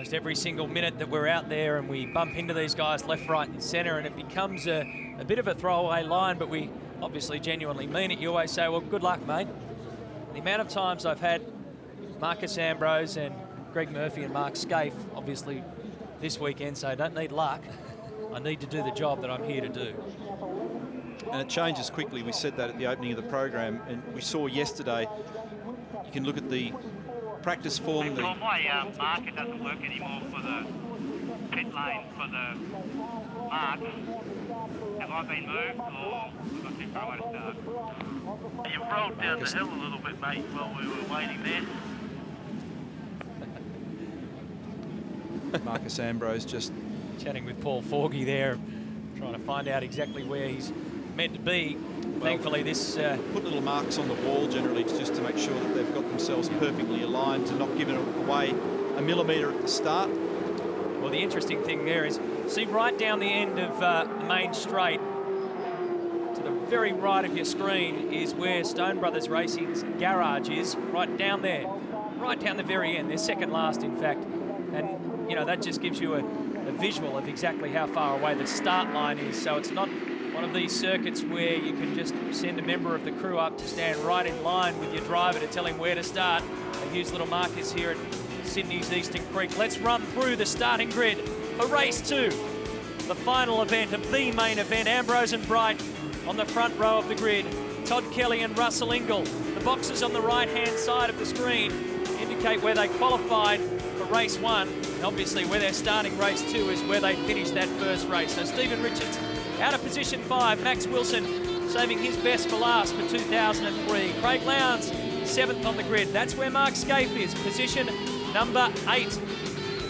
almost every single minute that we're out there and we bump into these guys left, right and centre, and it becomes a bit of a throwaway line, but we obviously genuinely mean it. You always say, well, good luck, mate. The amount of times I've had Marcus Ambrose and Greg Murphy and Mark Skaife, obviously this weekend, say, I don't need luck. I need to do the job that I'm here to do. And it changes quickly. We said that at the opening of the program, and we saw yesterday, you can look at the practice form. My marker doesn't work anymore for the pit lane, for the marks. Have I been moved, or have I got too far away to start? You've rolled down the hill a little bit, mate, while we were waiting there. Marcus Ambrose just chatting with Paul Forgy there, trying to find out exactly where he's meant to be. Well, thankfully this... put little marks on the wall generally just to make sure that they've got themselves perfectly aligned, to not give it away a millimetre at the start. Well, the interesting thing there is, see right down the end of the main straight, to the very right of your screen is where Stone Brothers Racing's garage is, right down there, right down the very end. They're second last, in fact. And, you know, that just gives you a visual of exactly how far away the start line is. So it's not one of these circuits where you can just send a member of the crew up to stand right in line with your driver to tell him where to start. They use little markers here at Sydney's Eastern Creek. Let's run through the starting grid for race 2, the final event of the main event. Ambrose and Bright on the front row of the grid. Todd Kelly and Russell Ingall. The boxes on the right-hand side of the screen indicate where they qualified for race 1. And obviously where they're starting race 2 is where they finished that first race. So Stephen Richards out of position 5. Max Wilson saving his best for last for 2003. Craig Lowndes 7th on the grid. That's where Mark Skaife is, position number 8.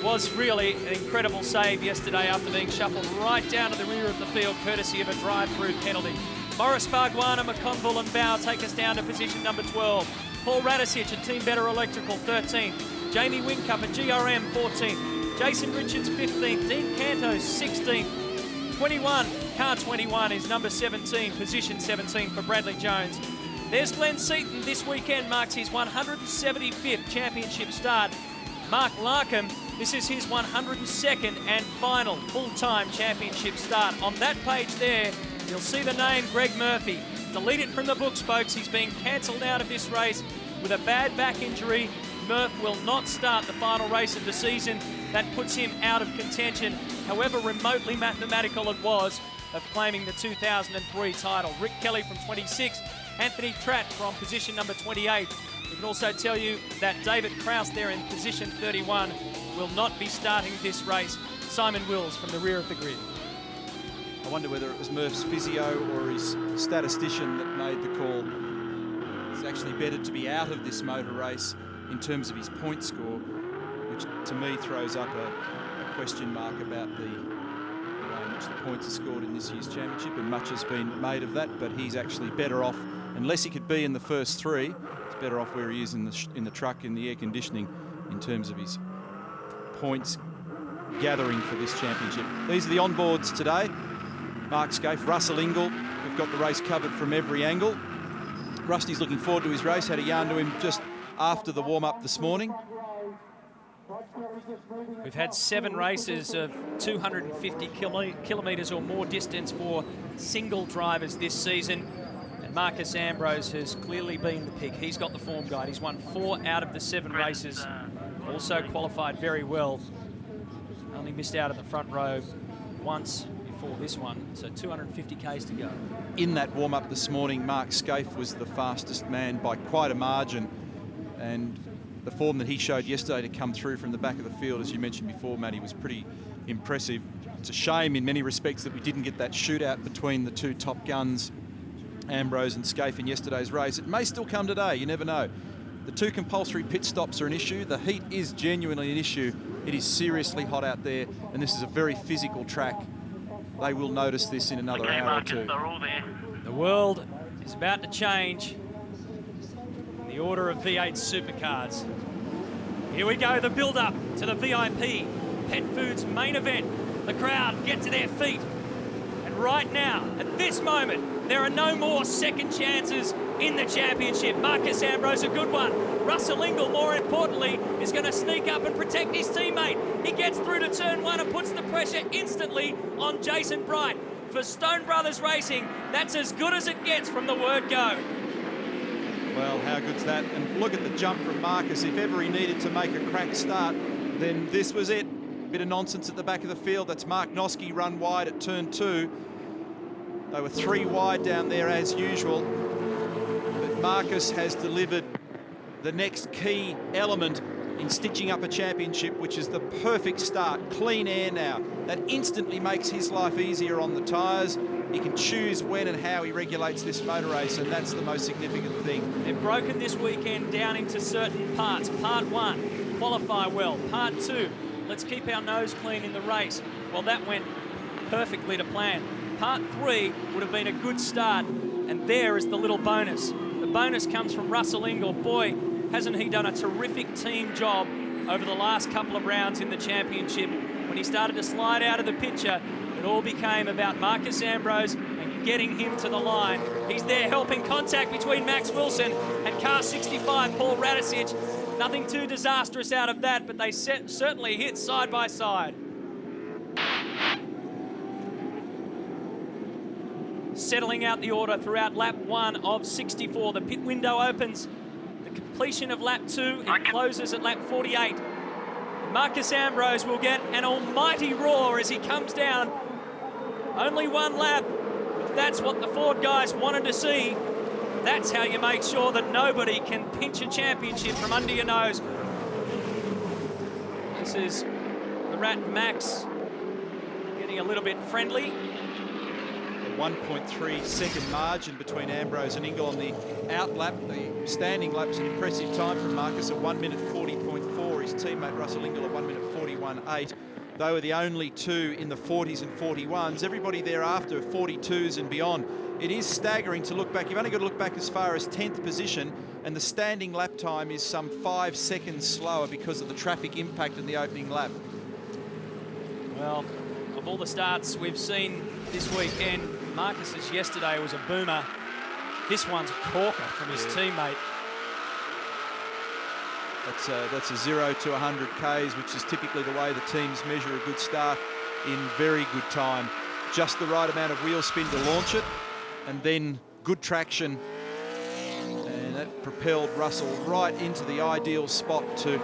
Was really an incredible save yesterday after being shuffled right down to the rear of the field courtesy of a drive-through penalty. Morris Barguana, McConville and Bow take us down to position number 12. Paul Radisich at Team Better Electrical 13th. Jamie Whincup at GRM 14th. Jason Richards 15th. Dean Canto 16th. 21, car 21 is number 17, position 17 for Bradley Jones. There's Glenn Seaton. This weekend marks his 175th championship start. Mark Larkham, this is his 102nd and final full-time championship start. On that page there, you'll see the name Greg Murphy. Delete it from the books, folks. He's being cancelled out of this race with a bad back injury. Murph will not start the final race of the season. That puts him out of contention, however remotely mathematical it was, of claiming the 2003 title. Rick Kelly from 26, Anthony Tratt from position number 28. We can also tell you that David Kraus there in position 31 will not be starting this race. Simon Wills from the rear of the grid. I wonder whether it was Murph's physio or his statistician that made the call. It's actually better to be out of this motor race in terms of his point score, which to me throws up a question mark about the way in which the points are scored in this year's championship, and much has been made of that, but he's actually better off, unless he could be in the first 3, he's better off where he is in the truck, in the air conditioning, in terms of his points gathering for this championship. These are the onboards today. Mark Skaife, Russell Ingall. We've got the race covered from every angle. Rusty's looking forward to his race, had a yarn to him just after the warm-up this morning. We've had 7 races of 250 kilometres or more distance for single drivers this season. And Marcus Ambrose has clearly been the pick. He's got the form guide. He's won 4 out of the 7 races. Also qualified very well. Only missed out in the front row once before this one. So 250 Ks to go. In that warm-up this morning, Mark Skaife was the fastest man by quite a margin. And the form that he showed yesterday to come through from the back of the field, as you mentioned before, Matty, was pretty impressive. It's a shame in many respects that we didn't get that shootout between the 2 top guns, Ambrose and Skaife, in yesterday's race. It may still come today, you never know. The 2 compulsory pit stops are an issue. The heat is genuinely an issue. It is seriously hot out there, and this is a very physical track. They will notice this in another hour or 2. They're all there. The world is about to change. The order of V8 supercars. Here we go, the build-up to the VIP Pet Foods main event. The crowd get to their feet. And right now, at this moment, there are no more second chances in the championship. Marcus Ambrose, a good one. Russell Ingall, more importantly, is going to sneak up and protect his teammate. gets through to turn one and puts the pressure instantly on Jason Bright. For Stone Brothers Racing, that's as good as it gets from the word go. Well, how good's that? And look at the jump from Marcus. If ever he needed to make a crack start, then this was it. Bit of nonsense at the back of the field. That's Mark Noske run wide at turn 2. They were 3 wide down there as usual. But Marcus has delivered the next key element in stitching up a championship, which is the perfect start. Clean air now. That instantly makes his life easier on the tyres. He can choose when and how he regulates this motor race, and that's the most significant thing. They've broken this weekend down into certain parts. Part 1, qualify well. Part 2, let's keep our nose clean in the race. Well, that went perfectly to plan. Part 3 would have been a good start, and there is the little bonus. The bonus comes from Russell Ingall. Boy, hasn't he done a terrific team job over the last couple of rounds in the championship. When he started to slide out of the picture, it all became about Marcus Ambrose and getting him to the line. He's there helping contact between Max Wilson and car 65, Paul Radicic. Nothing too disastrous out of that, but they certainly hit side by side. Settling out the order throughout lap 1 of 64. The pit window opens. The completion of lap 2, it closes at lap 48. Marcus Ambrose will get an almighty roar as he comes down. Only 1 lap. If that's what the Ford guys wanted to see, that's how you make sure that nobody can pinch a championship from under your nose. This is the Rat Max getting a little bit friendly. 1.3 second margin between Ambrose and Ingall on the out lap. The standing lap's an impressive time from Marcus at 1 minute 40.4. His teammate Russell Ingall at 1 minute 41.8. They were the only 2 in the 40s and 41s. Everybody thereafter 42s and beyond. It is staggering to look back. You've only got to look back as far as 10th position, and the standing lap time is some 5 seconds slower because of the traffic impact in the opening lap. Well, of all the starts we've seen this weekend, Marcus's yesterday was a boomer. This one's a corker from his teammate. That's a 0 to 100 Ks, which is typically the way the teams measure a good start in very good time. Just the right amount of wheel spin to launch it, and then good traction. And that propelled Russell right into the ideal spot to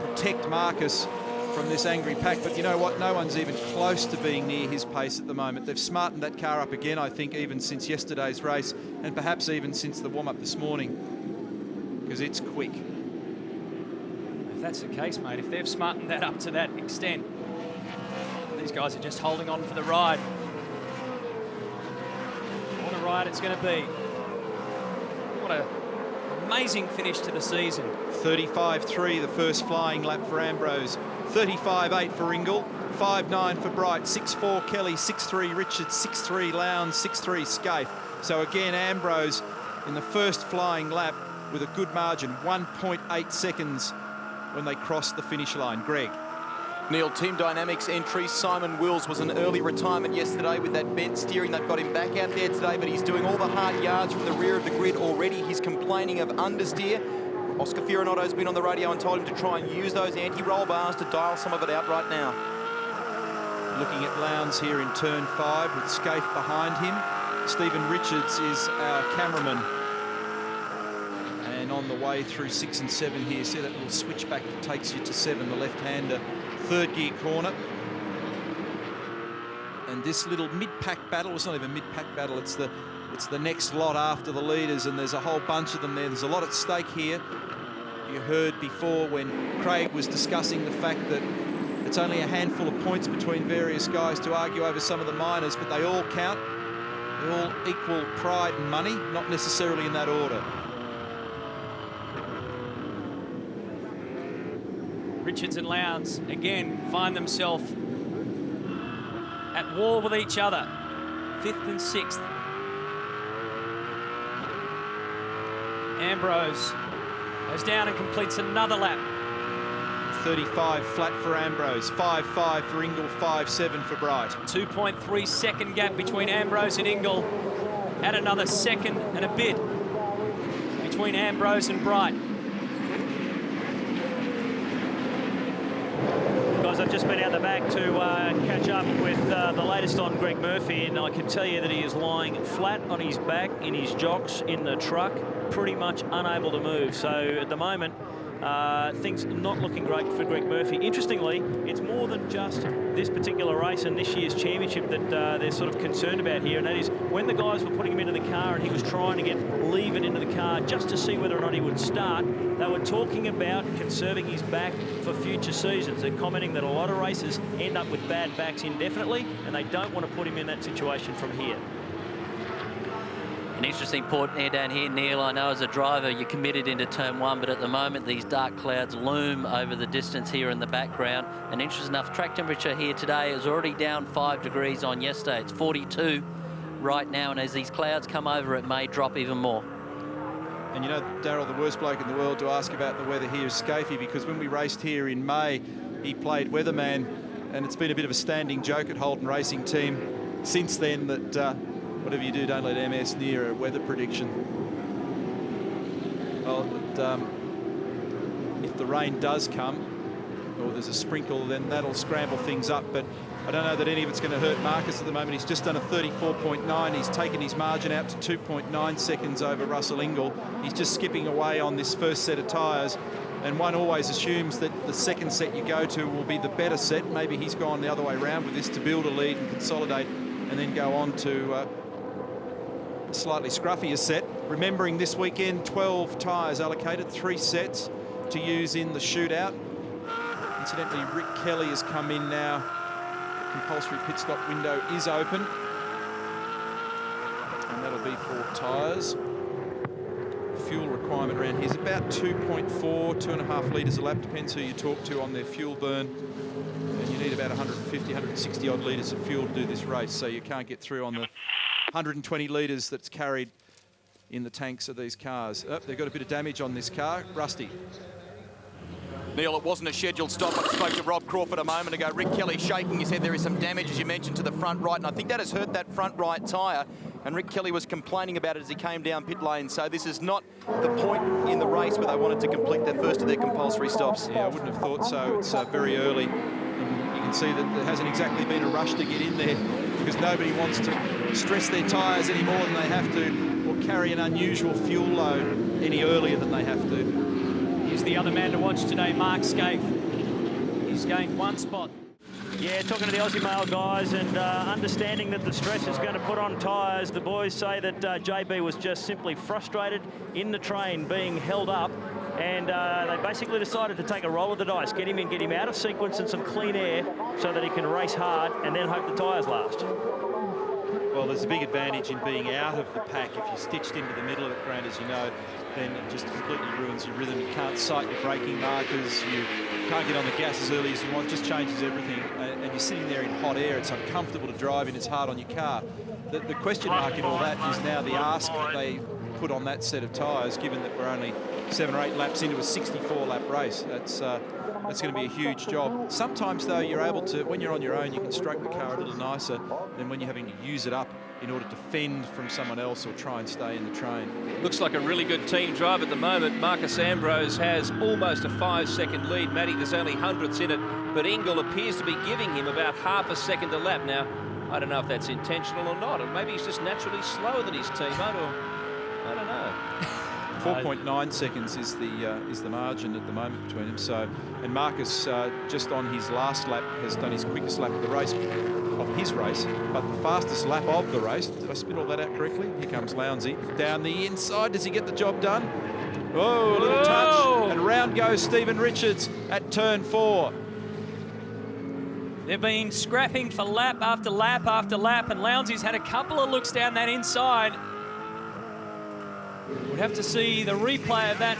protect Marcus from this angry pack. But you know what? No one's even close to being near his pace at the moment. They've smartened that car up again, I think, even since yesterday's race, and perhaps even since the warm-up this morning, because it's quick. If that's the case, mate, if they've smartened that up to that extent, these guys are just holding on for the ride. What a ride it's going to be. What an amazing finish to the season. 35.3, the first flying lap for Ambrose. 35.8 for Ingall. 5.9 for Bright. 6.4 Kelly. 6.3 Richards. 6.3 Lowndes. 6.3 Skaife. So again, Ambrose in the first flying lap with a good margin. 1.8 seconds when they crossed the finish line. Greg. Neil, Team Dynamics entry. Simon Wills was an early retirement yesterday with that bent steering. They've got him back out there today, but he's doing all the hard yards from the rear of the grid already. He's complaining of understeer. Oscar Fiorinotto's been on the radio and told him to try and use those anti-roll bars to dial some of it out right now. Looking at Lowndes here in turn 5 with Skaife behind him. Stephen Richards is our cameraman. And on the way through 6 and 7 here, see that little switchback that takes you to 7, the left-hander, 3rd gear corner. And this little mid-pack battle, it's not even a mid-pack battle, it's the next lot after the leaders, and there's a whole bunch of them there. There's a lot at stake here. You heard before when Craig was discussing the fact that it's only a handful of points between various guys to argue over some of the minors, but they all count. They all equal pride and money, not necessarily in that order. Richards and Lowndes again find themselves at war with each other. 5th and 6th. Ambrose goes down and completes another lap. 35 flat for Ambrose, 5.5 for Ingall, 5.7 for Bright. 2.3 second gap between Ambrose and Ingall. Add another second and a bit between Ambrose and Bright. I've just been out the back to catch up with the latest on Greg Murphy, and I can tell you that he is lying flat on his back in his jocks in the truck, pretty much unable to move. So at the moment, things not looking great for Greg Murphy. Interestingly, it's more than just this particular race and this year's championship that they're sort of concerned about here, and that is when the guys were putting him into the car and he was trying to get levered into the car just to see whether or not he would start, they were talking about conserving his back for future seasons. They're commenting that a lot of racers end up with bad backs indefinitely, and they don't want to put him in that situation from here. An interesting point there down here, Neil. I know as a driver you're committed into turn one, but at the moment these dark clouds loom over the distance here in the background. And interesting enough, track temperature here today is already down 5 degrees on yesterday. It's 42 right now, and as these clouds come over, it may drop even more. And you know, Darryl, the worst bloke in the world to ask about the weather here is Skaife, because when we raced here in May, he played weatherman, and it's been a bit of a standing joke at Holden Racing Team since then that whatever you do, don't let MS near a weather prediction. Well, if the rain does come, or there's a sprinkle, then that'll scramble things up. But I don't know that any of it's going to hurt Marcus at the moment. He's just done a 34.9. He's taken his margin out to 2.9 seconds over Russell Ingall. He's just skipping away on this first set of tyres. And one always assumes that the second set you go to will be the better set. Maybe he's gone the other way around with this to build a lead and consolidate, and then go on to slightly scruffier set. Remembering this weekend, 12 tyres allocated, 3 sets to use in the shootout. Incidentally, Rick Kelly has come in now. The compulsory pit stop window is open, and that'll be for tyres. Fuel requirement around here is about 2.4, 2.5 litres a lap, depends who you talk to on their fuel burn. And you need about 150, 160 odd litres of fuel to do this race, so you can't get through on the 120 litres that's carried in the tanks of these cars. Oh, they've got a bit of damage on this car. Rusty. Neil, it wasn't a scheduled stop. I spoke to Rob Crawford a moment ago. Rick Kelly shaking his head. There is some damage, as you mentioned, to the front right, and I think that has hurt that front right tyre. And Rick Kelly was complaining about it as he came down pit lane. So this is not the point in the race where they wanted to complete their first of their compulsory stops. Yeah, I wouldn't have thought so. It's very early. And you can see that there hasn't exactly been a rush to get in there, because nobody wants to stress their tyres any more than they have to, or carry an unusual fuel load any earlier than they have to. Here's the other man to watch today, Mark Skaife. He's gained 1 spot. Yeah, talking to the Aussie Mail guys and understanding that the stress is going to put on tyres, the boys say that JB was just simply frustrated in the train being held up, and they basically decided to take a roll of the dice, get him in, get him out of sequence and some clean air so that he can race hard and then hope the tyres last. Well, there's a big advantage in being out of the pack. If you're stitched into the middle of the ground, as you know, then it just completely ruins your rhythm. You can't sight your braking markers, you can't get on the gas as early as you want, it just changes everything. And you're sitting there in hot air, it's uncomfortable to drive in, it's hard on your car. The question mark in all that is now the ask that they put on that set of tyres, given that we're only 7 or 8 laps into a 64-lap race. That's going to be a huge job. Sometimes, though, you're able to, when you're on your own, you can stroke the car a little nicer than when you're having to use it up in order to fend from someone else or try and stay in the train. Looks like a really good team drive at the moment. Marcus Ambrose has almost a 5-second lead. Matty, there's only hundredths in it, but Ingall appears to be giving him about half a second a lap. Now, I don't know if that's intentional or not, or maybe he's just naturally slower than his teammate, or I don't know. 4.9 seconds is the margin at the moment between them. So, and Marcus just on his last lap has done his quickest lap of the race, but the fastest lap of the race. Did I spit all that out correctly? Here comes Lownsy down the inside. Does he get the job done? Oh, a little touch, and round goes Stephen Richards at turn 4. They've been scrapping for lap after lap after lap, and Lownsy's had a couple of looks down that inside. We'd have to see the replay of that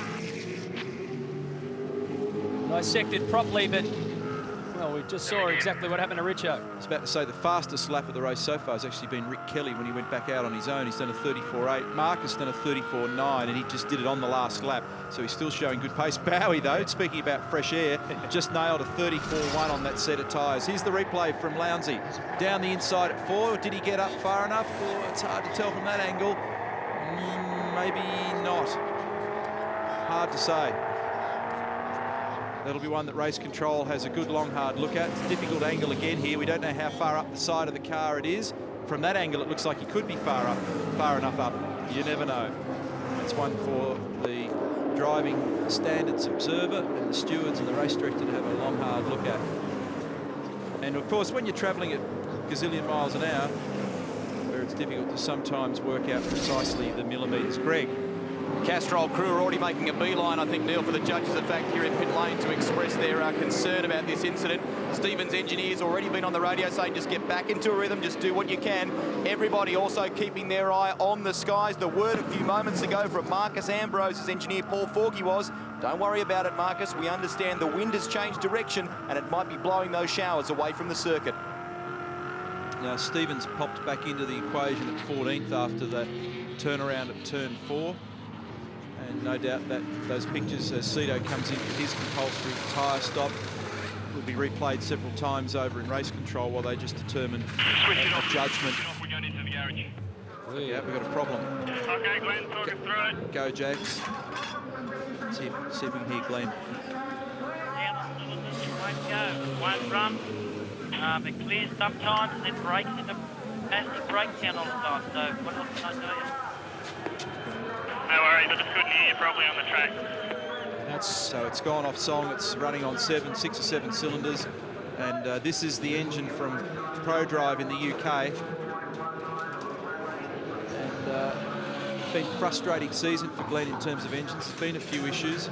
dissected properly, but, well, we just saw exactly what happened to Richo. I was about to say the fastest lap of the race so far has actually been Rick Kelly when he went back out on his own. He's done a 34.8. Marcus done a 34.9, and he just did it on the last lap, so he's still showing good pace. Bowie, though, speaking about fresh air, just nailed a 34.1 on that set of tyres. Here's the replay from Lownsy. Down the inside at 4. Did he get up far enough? Oh, it's hard to tell from that angle. Maybe not. Hard to say. That'll be one that race control has a good long hard look at. It's a difficult angle again here. We don't know how far up the side of the car it is. From that angle, it looks like he could be far enough up. You never know. It's one for the driving standards observer and the stewards and the race director to have a long hard look at. And of course, when you're travelling at gazillion miles an hour, where it's difficult to sometimes work out precisely the millimetres. Greg. Castrol crew are already making a beeline, I think, Neil, for the judges of fact here in pit lane to express their concern about this incident. Stephen's engineer's already been on the radio saying just get back into a rhythm, just do what you can. Everybody also keeping their eye on the skies. The word a few moments ago from Marcus Ambrose, his engineer Paul Forkey, was, don't worry about it, Marcus. We understand the wind has changed direction and it might be blowing those showers away from the circuit. Now, Stevens popped back into the equation at 14th after that turnaround at turn 4. And no doubt that those pictures as Cito comes in for his compulsory tyre stop will be replayed several times over in race control while they just determine a judgment. We're going into the garage. Yeah, we've got a problem. Okay, Glenn, talk us through it. Go, Jax. See if we can hear Glenn. Won't go. Won't run. It clears sometimes and then breaks into plastic breakdown all the time. So what else can I tell you? No worries, I just couldn't hear you probably on the track. So it's gone off song. It's running on 6 or 7 cylinders. And this is the engine from ProDrive in the UK. And it's been a frustrating season for Glenn in terms of engines. There's been a few issues.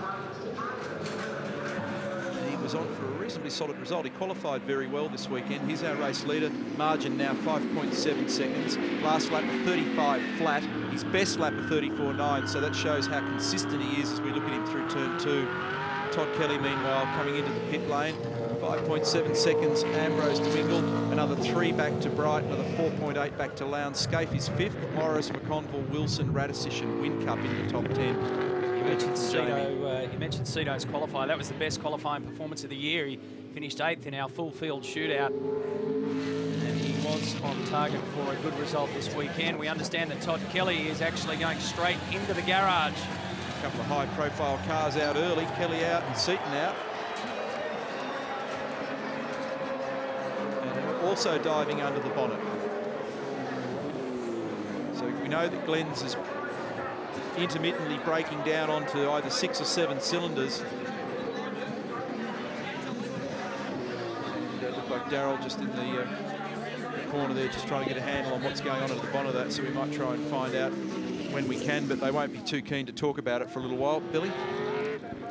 He was on for a reasonably solid result. He qualified very well this weekend. He's our race leader. Margin now 5.7 seconds. Last lap of 35 flat. His best lap of 34.9, so that shows how consistent he is as we look at him through turn 2. Todd Kelly, meanwhile, coming into the pit lane. 5.7 seconds, Ambrose to Ingall. Another 3 back to Bright. Another 4.8 back to Lowndes. Skaife is 5th. Morris, McConville, Wilson, Radisich and Whincup in the top 10. You mentioned Cito's qualifier. That was the best qualifying performance of the year. He finished 8th in our full field shootout. And he was on target for a good result this weekend. We understand that Todd Kelly is actually going straight into the garage. A couple of high-profile cars out early. Kelly out and Seaton out. And also diving under the bonnet. So we know that Glenn's is intermittently breaking down onto either 6 or 7 cylinders. And it looked like Darryl just in the corner there, just trying to get a handle on what's going on at the bottom of that, so we might try and find out when we can, but they won't be too keen to talk about it for a little while. Billy?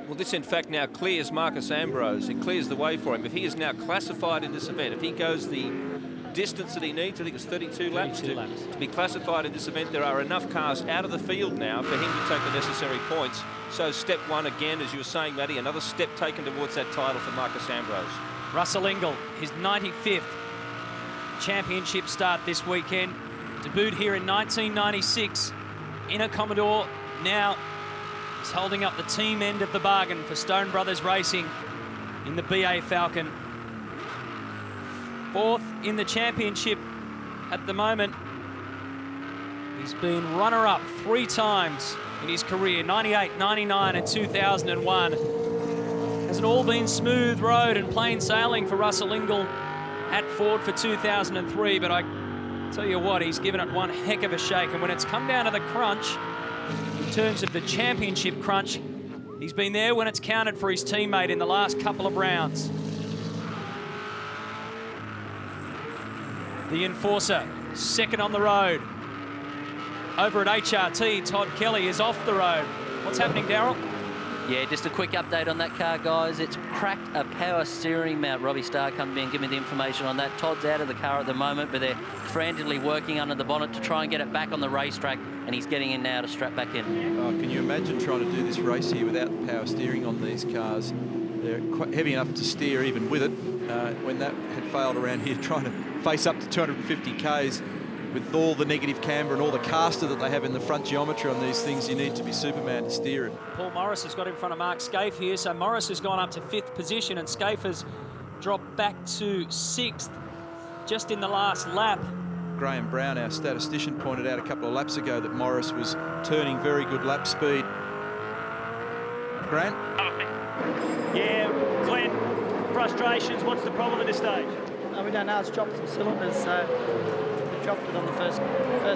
Well, this in fact now clears Marcus Ambrose. It clears the way for him. If he is now classified in this event, if he goes the distance that he needs, I think it's 32 laps to be classified in this event, there are enough cars out of the field now for him to take the necessary points. So step 1 again, as you were saying, Matty, another step taken towards that title for Marcus Ambrose. Russell Ingall, his 95th championship start this weekend. Debuted here in 1996 in a Commodore. Now he's holding up the team end of the bargain for Stone Brothers Racing in the BA Falcon. 4th in the championship at the moment. He's been runner-up 3 times in his career, 98, 99 and 2001. Hasn't all been smooth road and plain sailing for Russell Ingall at Ford for 2003, but I tell you what, he's given it one heck of a shake, and when it's come down to the crunch, in terms of the championship crunch, he's been there when it's counted for his teammate in the last couple of rounds. The Enforcer, 2nd on the road. Over at HRT, Todd Kelly is off the road. What's happening, Darryl? Yeah, just a quick update on that car, guys. It's cracked a power steering mount. Robbie Starr come in and give me the information on that. Todd's out of the car at the moment, but they're frantically working under the bonnet to try and get it back on the racetrack, and he's getting in now to strap back in. Can you imagine trying to do this race here without power steering on these cars? They're quite heavy enough to steer even with it. When that had failed around here, trying to face up to 250 Ks with all the negative camber and all the caster that they have in the front geometry on these things, you need to be Superman to steer it. Paul Morris has got in front of Mark Skaife here, so Morris has gone up to 5th position and Skaife has dropped back to 6th just in the last lap. Graham Brown, our statistician, pointed out a couple of laps ago that Morris was turning very good lap speed. Grant? Yeah, frustrations? What's the problem at this stage? We don't know. It's dropped some cylinders, so they dropped it on the first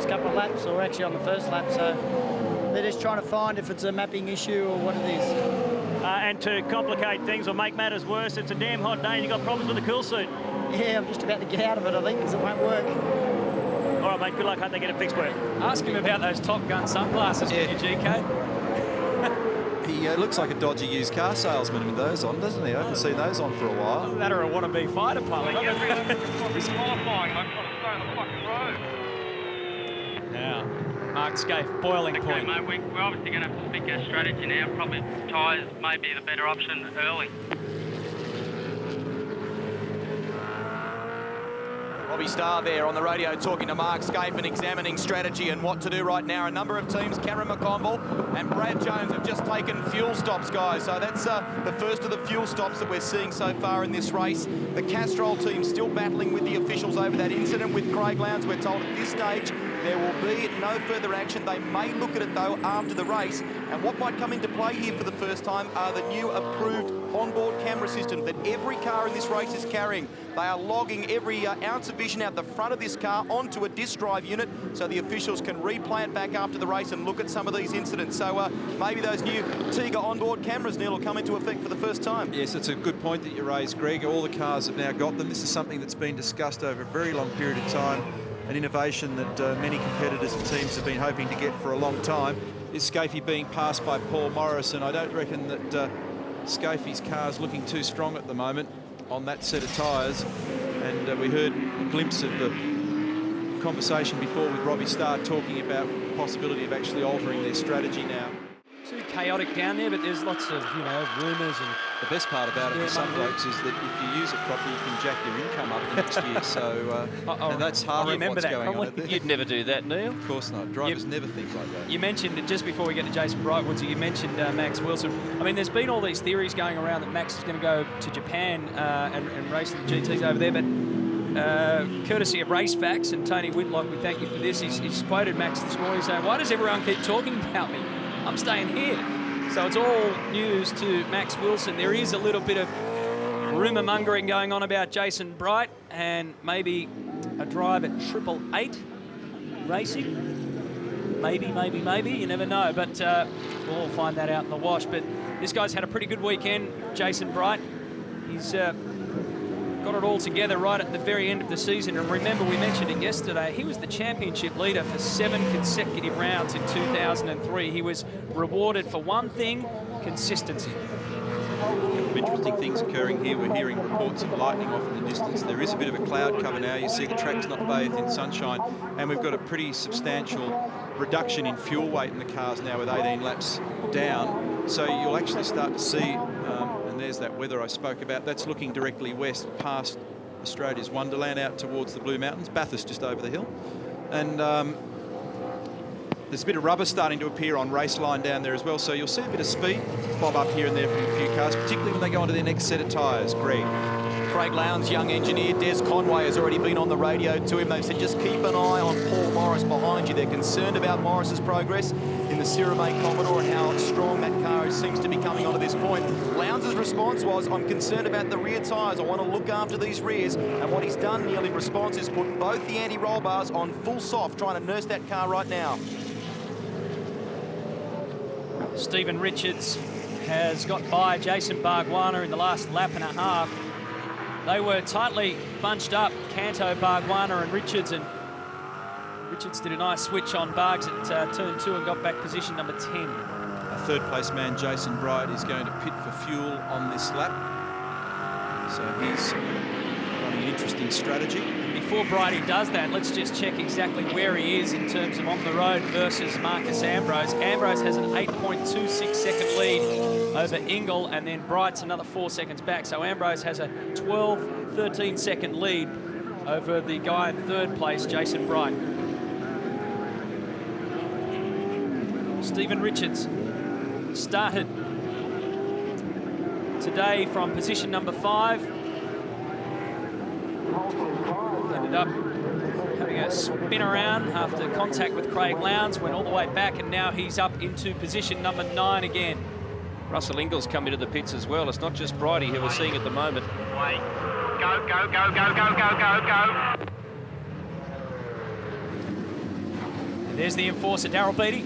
couple of laps, or actually on the first lap. So they're just trying to find if it's a mapping issue or what it is. And to complicate things or make matters worse, it's a damn hot day and you've got problems with the cool suit. Yeah, I'm just about to get out of it, I think, because it won't work. All right, mate, good luck. Hope they get it fixed for you. Ask him about those Top Gun sunglasses, yeah. With you, GK. He looks like a dodgy used car salesman with those on, doesn't he? I haven't seen those on for a while. That or a wannabe fighter pilot. He's qualifying, mate, trying to stay on the fucking road. Now, Mark Skaife, boiling Okay, point. mate, we're obviously going to have to speak our strategy now. Probably tyres may be the better option early. Robbie Starr there on the radio talking to Mark Skaife and examining strategy and what to do right now. A number of teams, Cameron McConville and Brad Jones, have just taken fuel stops, guys. So that's the first of the fuel stops that we're seeing so far in this race. The Castrol team still battling with the officials over that incident with Craig Lowndes. We're told at this stage there will be no further action. They may look at it, though, after the race. And what might come into play here for the first time are the new approved onboard camera systems that every car in this race is carrying. They are logging every ounce of vision out the front of this car onto a disc drive unit so the officials can replay it back after the race and look at some of these incidents. So maybe those new Tiga onboard cameras, Neil, will come into effect for the first time. Yes, it's a good point that you raised, Greg. All the cars have now got them. This is something that's been discussed over a very long period of time, an innovation that many competitors and teams have been hoping to get for a long time. Is Skaife being passed by Paul Morris, and I don't reckon that Skaife's car's looking too strong at the moment on that set of tyres. And we heard a glimpse of the conversation before with Robbie Starr talking about the possibility of actually altering their strategy now. Too chaotic down there, but there's lots of, you know, rumours. And the best part about it for some blokes is that if you use it properly, you can jack your income up the next year. So, and that's half of what's going on. You'd never do that, Neil. Of course not. Drivers never think like that. You mentioned, just before we get to Jason Brightwood, you mentioned Max Wilson. I mean, there's been all these theories going around that Max is going to go to Japan and race the GTs over there, but courtesy of Race Facts and Tony Whitlock, we thank you for this. He's quoted Max this morning saying, "Why does everyone keep talking about me? I'm staying here." So it's all news to Max Wilson. There is a little bit of rumour mongering going on about Jason Bright and maybe a drive at 888 Racing. Maybe, you never know. But we'll all find that out in the wash. But this guy's had a pretty good weekend, Jason Bright. He's got it all together right at the very end of the season. And remember, we mentioned it yesterday, he was the championship leader for 7 consecutive rounds in 2003. He was rewarded for one thing: consistency. Some interesting things occurring here. We're hearing reports of lightning off in the distance. There is a bit of a cloud cover now. You see the track's not bathed in sunshine, and we've got a pretty substantial reduction in fuel weight in the cars now with 18 laps down. So you'll actually start to see, and there's that weather I spoke about. That's looking directly west past Australia's Wonderland out towards the Blue Mountains. Bathurst just over the hill. And there's a bit of rubber starting to appear on race line down there as well. So you'll see a bit of speed bob up here and there from a few cars, particularly when they go onto their next set of tyres. Greg. Craig Lowndes, young engineer, Des Conway has already been on the radio to him. They've said just keep an eye on Paul Morris behind you. They're concerned about Morris's progress in the Cirame Commodore and how strong that car seems to be coming onto this point. Lowndes' response was, "I'm concerned about the rear tyres. I want to look after these rears." And what he's done, Neil, in response is put both the anti-roll bars on full soft, trying to nurse that car right now. Stephen Richards has got by Jason Bargwanna in the last lap and a half. They were tightly bunched up, Canto, Bargwanna and Richards, and Richards did a nice switch on Bargs at turn 2 and got back position number 10. A third place man, Jason Bright, is going to pit for fuel on this lap. So he's running an interesting strategy. Before Brighty does that, let's just check exactly where he is in terms of on the road versus Marcus Ambrose. Ambrose has an 8.26 second lead over Ingall, and then Bright's another 4 seconds back. So Ambrose has a 12, 13 second lead over the guy in third place, Jason Bright. Stephen Richards started today from position number 5. Ended up having a spin around after contact with Craig Lowndes, went all the way back, and now he's up into position number 9 again. Russell Ingall's come into the pits as well. It's not just Bridie who we're seeing at the moment. Wait. Go, go, go, go, go, go, go, go. And there's the enforcer, Daryl Beattie.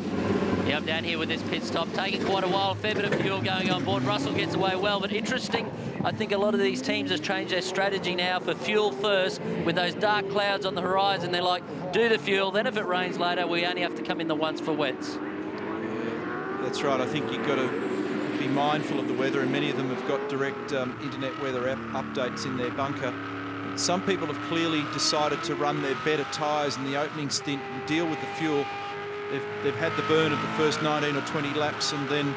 Yeah, I'm down here with this pit stop, taking quite a while, a fair bit of fuel going on board. Russell gets away well, but interesting, I think a lot of these teams have changed their strategy now for fuel first. With those dark clouds on the horizon, they're like, do the fuel, then if it rains later, we only have to come in the once for wets. Yeah, that's right. I think you've got to be mindful of the weather, and many of them have got direct internet weather updates in their bunker. Some people have clearly decided to run their better tyres in the opening stint and deal with the fuel. They've had the burn of the first 19 or 20 laps and then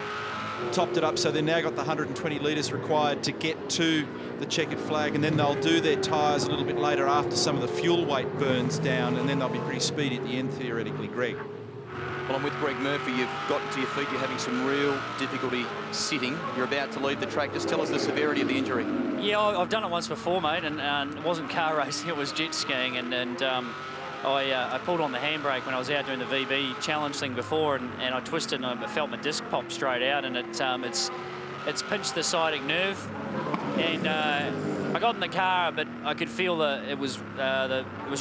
topped it up, so they've now got the 120 litres required to get to the checkered flag, and then they'll do their tyres a little bit later after some of the fuel weight burns down, and then they'll be pretty speedy at the end, theoretically, Greg. Well, I'm with Greg Murphy. You've gotten to your feet. You're having some real difficulty sitting. You're about to leave the track. Just tell us the severity of the injury. Yeah, I've done it once before, mate, and it wasn't car racing, it was jet skiing, and I pulled on the handbrake when I was out doing the VB challenge thing before, and I twisted and I felt my disc pop straight out, and it's pinched the sciatic nerve, and I got in the car, but I could feel it was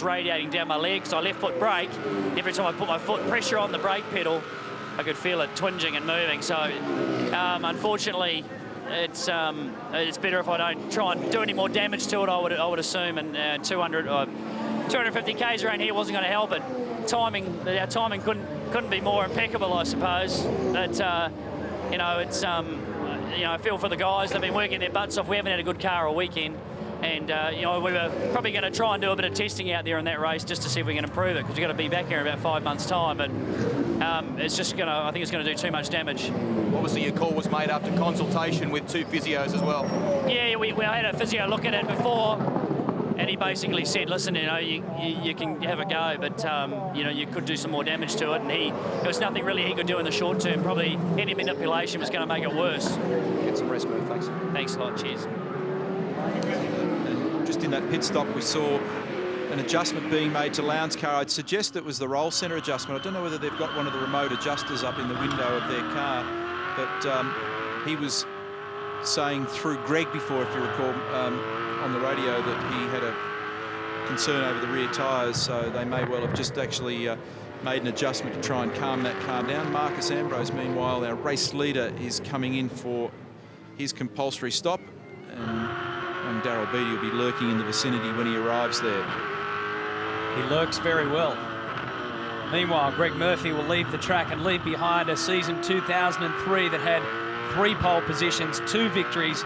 radiating down my legs. I left foot brake. Every time I put my foot pressure on the brake pedal, I could feel it twinging and moving. So unfortunately, it's better if I don't try and do any more damage to it, I would assume, and 250 k's around here wasn't going to help it. Our timing couldn't be more impeccable, I suppose. But you know, it's I feel for the guys. They've been working their butts off. We haven't had a good car all weekend, and you know, we were probably going to try and do a bit of testing out there in that race just to see if we can improve it, because we've got to be back here in about 5 months' time. But it's just going to, I think it's going to do too much damage. Obviously, your call was made after consultation with 2 physios as well. Yeah, we had a physio look at it before, and he basically said, listen, you know, you can have a go, but you know, you could do some more damage to it, and there was nothing really he could do in the short term. Probably any manipulation was going to make it worse. Get some rest, Murph. Thanks. Thanks a lot. Cheers. And just in that pit stop, we saw an adjustment being made to Lowndes' car. I'd suggest it was the roll centre adjustment. I don't know whether they've got one of the remote adjusters up in the window of their car, but he was saying through Greg before, if you recall, on the radio, that he had a concern over the rear tyres, so they may well have just actually made an adjustment to try and calm that car down. Marcus Ambrose, meanwhile, our race leader, is coming in for his compulsory stop, and Daryl Beattie will be lurking in the vicinity when he arrives there. He lurks very well. Meanwhile, Greg Murphy will leave the track and leave behind a season 2003 that had 3 pole positions, 2 victories,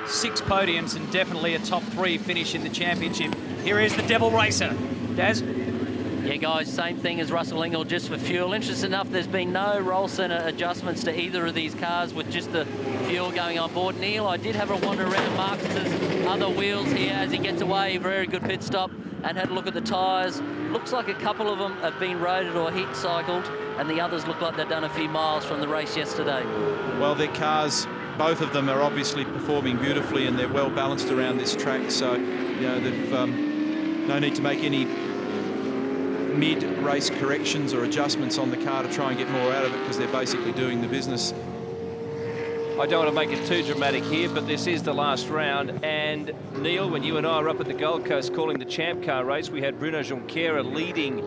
6 podiums, and definitely a top 3 finish in the championship. Here is the Devil Racer. Daz? Yeah, guys, same thing as Russell Ingall, just for fuel. Interesting enough, there's been no roll centre adjustments to either of these cars with just the fuel going on board. Neil, I did have a wander around Marcus's other wheels here as he gets away. Very good pit stop, and had a look at the tyres. Looks like a couple of them have been roaded or heat cycled, and the others look like they've done a few miles from the race yesterday. Well, their cars, both of them, are obviously performing beautifully, and they're well balanced around this track, so you know, they've no need to make any mid-race corrections or adjustments on the car to try and get more out of it, because they're basically doing the business. I don't want to make it too dramatic here, but this is the last round. And Neil, when you and I were up at the Gold Coast calling the Champ Car race, we had Bruno Junqueira leading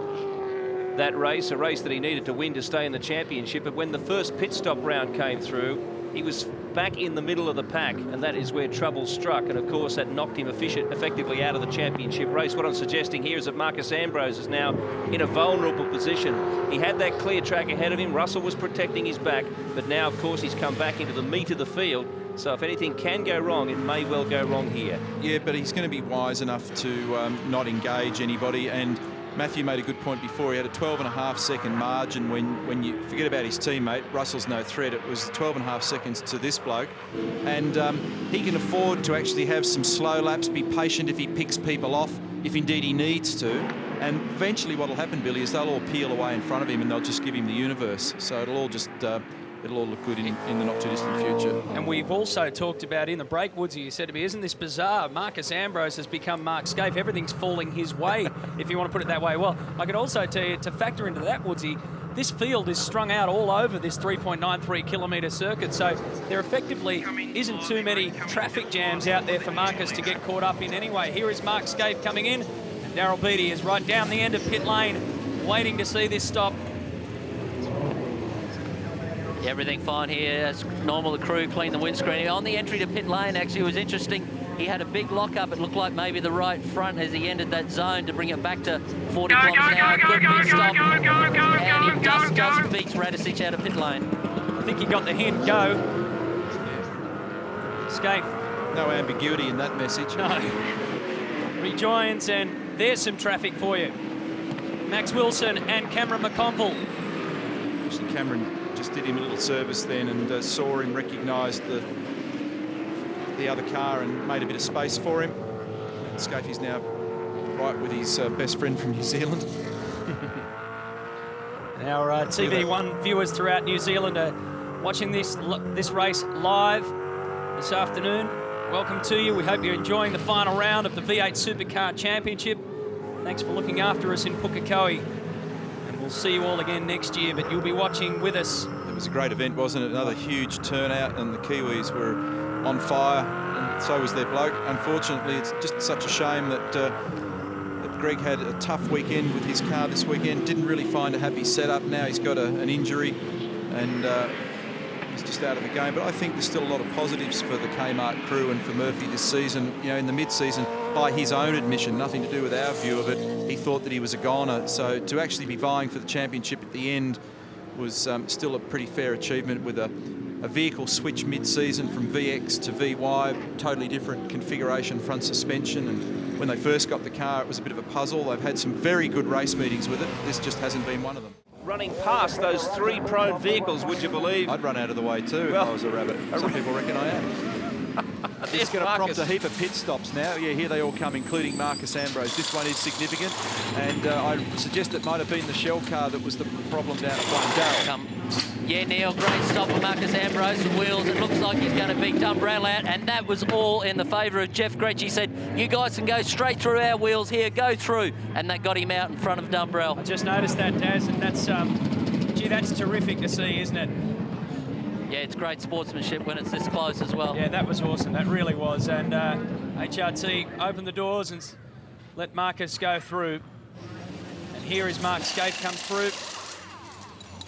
that race, a race that he needed to win to stay in the championship. But when the first pit stop round came through, he was back in the middle of the pack, and that is where trouble struck. And of course, that knocked him effectively out of the championship race. What I'm suggesting here is that Marcus Ambrose is now in a vulnerable position. He had that clear track ahead of him. Russell was protecting his back, but now, of course, he's come back into the meat of the field. So if anything can go wrong, it may well go wrong here. Yeah, but he's going to be wise enough to not engage anybody. And Matthew made a good point before. He had a 12.5 second margin when you forget about his teammate. Russell's no threat. It was 12.5 seconds to this bloke. And he can afford to actually have some slow laps, be patient if he picks people off, if indeed he needs to. And eventually what will happen, Billy, is they'll all peel away in front of him and they'll just give him the universe. So it'll all just... it'll all look good in the not-too-distant future. And we've also talked about in the break, Woodsy, you said to me, isn't this bizarre? Marcus Ambrose has become Mark Skaife. Everything's falling his way, if you want to put it that way. Well, I could also tell you, to factor into that, Woodsy, this field is strung out all over this 3.93 kilometre circuit, so there effectively isn't too many traffic jams out there for Marcus to get caught up in anyway. Here is Mark Skaife coming in, and Daryl Beattie is right down the end of pit lane, waiting to see this stop. Everything fine here. As normal, the crew clean the windscreen. On the entry to pit lane, actually, it was interesting. He had a big lock-up. It looked like maybe the right front as he entered that zone to bring it back to 40 kilometres an hour. Good pit stop. And he just beats Radicic out of pit lane. I think he got the hint. Go. Skaife. No ambiguity in that message. No. Rejoins, and there's some traffic for you. Max Wilson and Cameron McConville. Actually, Cameron just did him a little service then and saw him, recognised the other car and made a bit of space for him. Skaife's now right with his best friend from New Zealand. Our TV1 viewers throughout New Zealand are watching this race live this afternoon. Welcome to you. We hope you're enjoying the final round of the V8 Supercar Championship. Thanks for looking after us in Pukekohe. And we'll see you all again next year, but you'll be watching with us. It was a great event, wasn't it? Another huge turnout, and the Kiwis were on fire, and so was their bloke. Unfortunately, it's just such a shame that, that Greg had a tough weekend with his car this weekend. Didn't really find a happy setup. Now he's got an injury, and he's just out of the game. But I think there's still a lot of positives for the Kmart crew and for Murphy this season. You know, in the mid-season, by his own admission, nothing to do with our view of it, he thought that he was a goner. So to actually be vying for the championship at the end was still a pretty fair achievement, with a vehicle switch mid-season from VX to VY, totally different configuration, front suspension, and when they first got the car, it was a bit of a puzzle. They've had some very good race meetings with it. This just hasn't been one of them. Running past those three prone vehicles, would you believe? I'd run out of the way too if I was a rabbit. Some people reckon I am. It's going to prompt a heap of pit stops now. Yeah, here they all come, including Marcus Ambrose. This one is significant, and I suggest it might have been the Shell car that was the problem down at Darryl. Yeah, Neil, great stop for Marcus Ambrose. The wheels, it looks like he's going to beat Dumbrell out, and that was all in the favour of Jeff Gretsch. He said, you guys can go straight through our wheels here, go through, and that got him out in front of Dumbrell. I just noticed that, Daz, and that's, gee, that's terrific to see, isn't it? Yeah, it's great sportsmanship when it's this close as well. Yeah, that was awesome. That really was. And HRT opened the doors and let Marcus go through. And here is Mark Skaife comes through.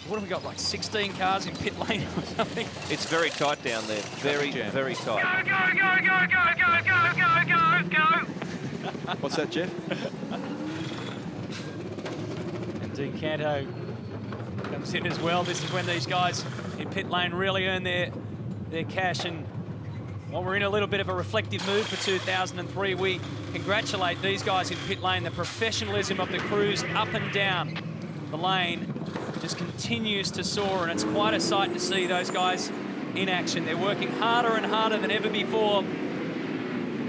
What have we got, like 16 cars in pit lane or something? It's very tight down there. Very, very tight. Go. What's that, Jeff? And Dean Canto comes in as well. This is when these guys in pit lane really earn their cash. And while we're in a little bit of a reflective mood for 2003, we congratulate these guys in pit lane. The professionalism of the crews up and down the lane just continues to soar, and it's quite a sight to see those guys in action. They're working harder and harder than ever before,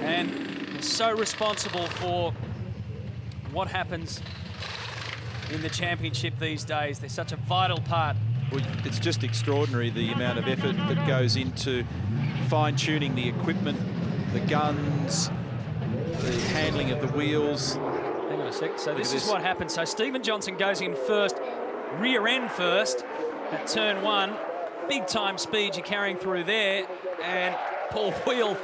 and they're so responsible for what happens in the championship these days. They're such a vital part. Well, it's just extraordinary the amount of effort that goes into fine-tuning the equipment, the guns, the handling of the wheels. Hang on a sec. So this is what happens. So Stephen Johnson goes in first, rear end first at turn one. Big time speed you're carrying through there, and Paul Wheel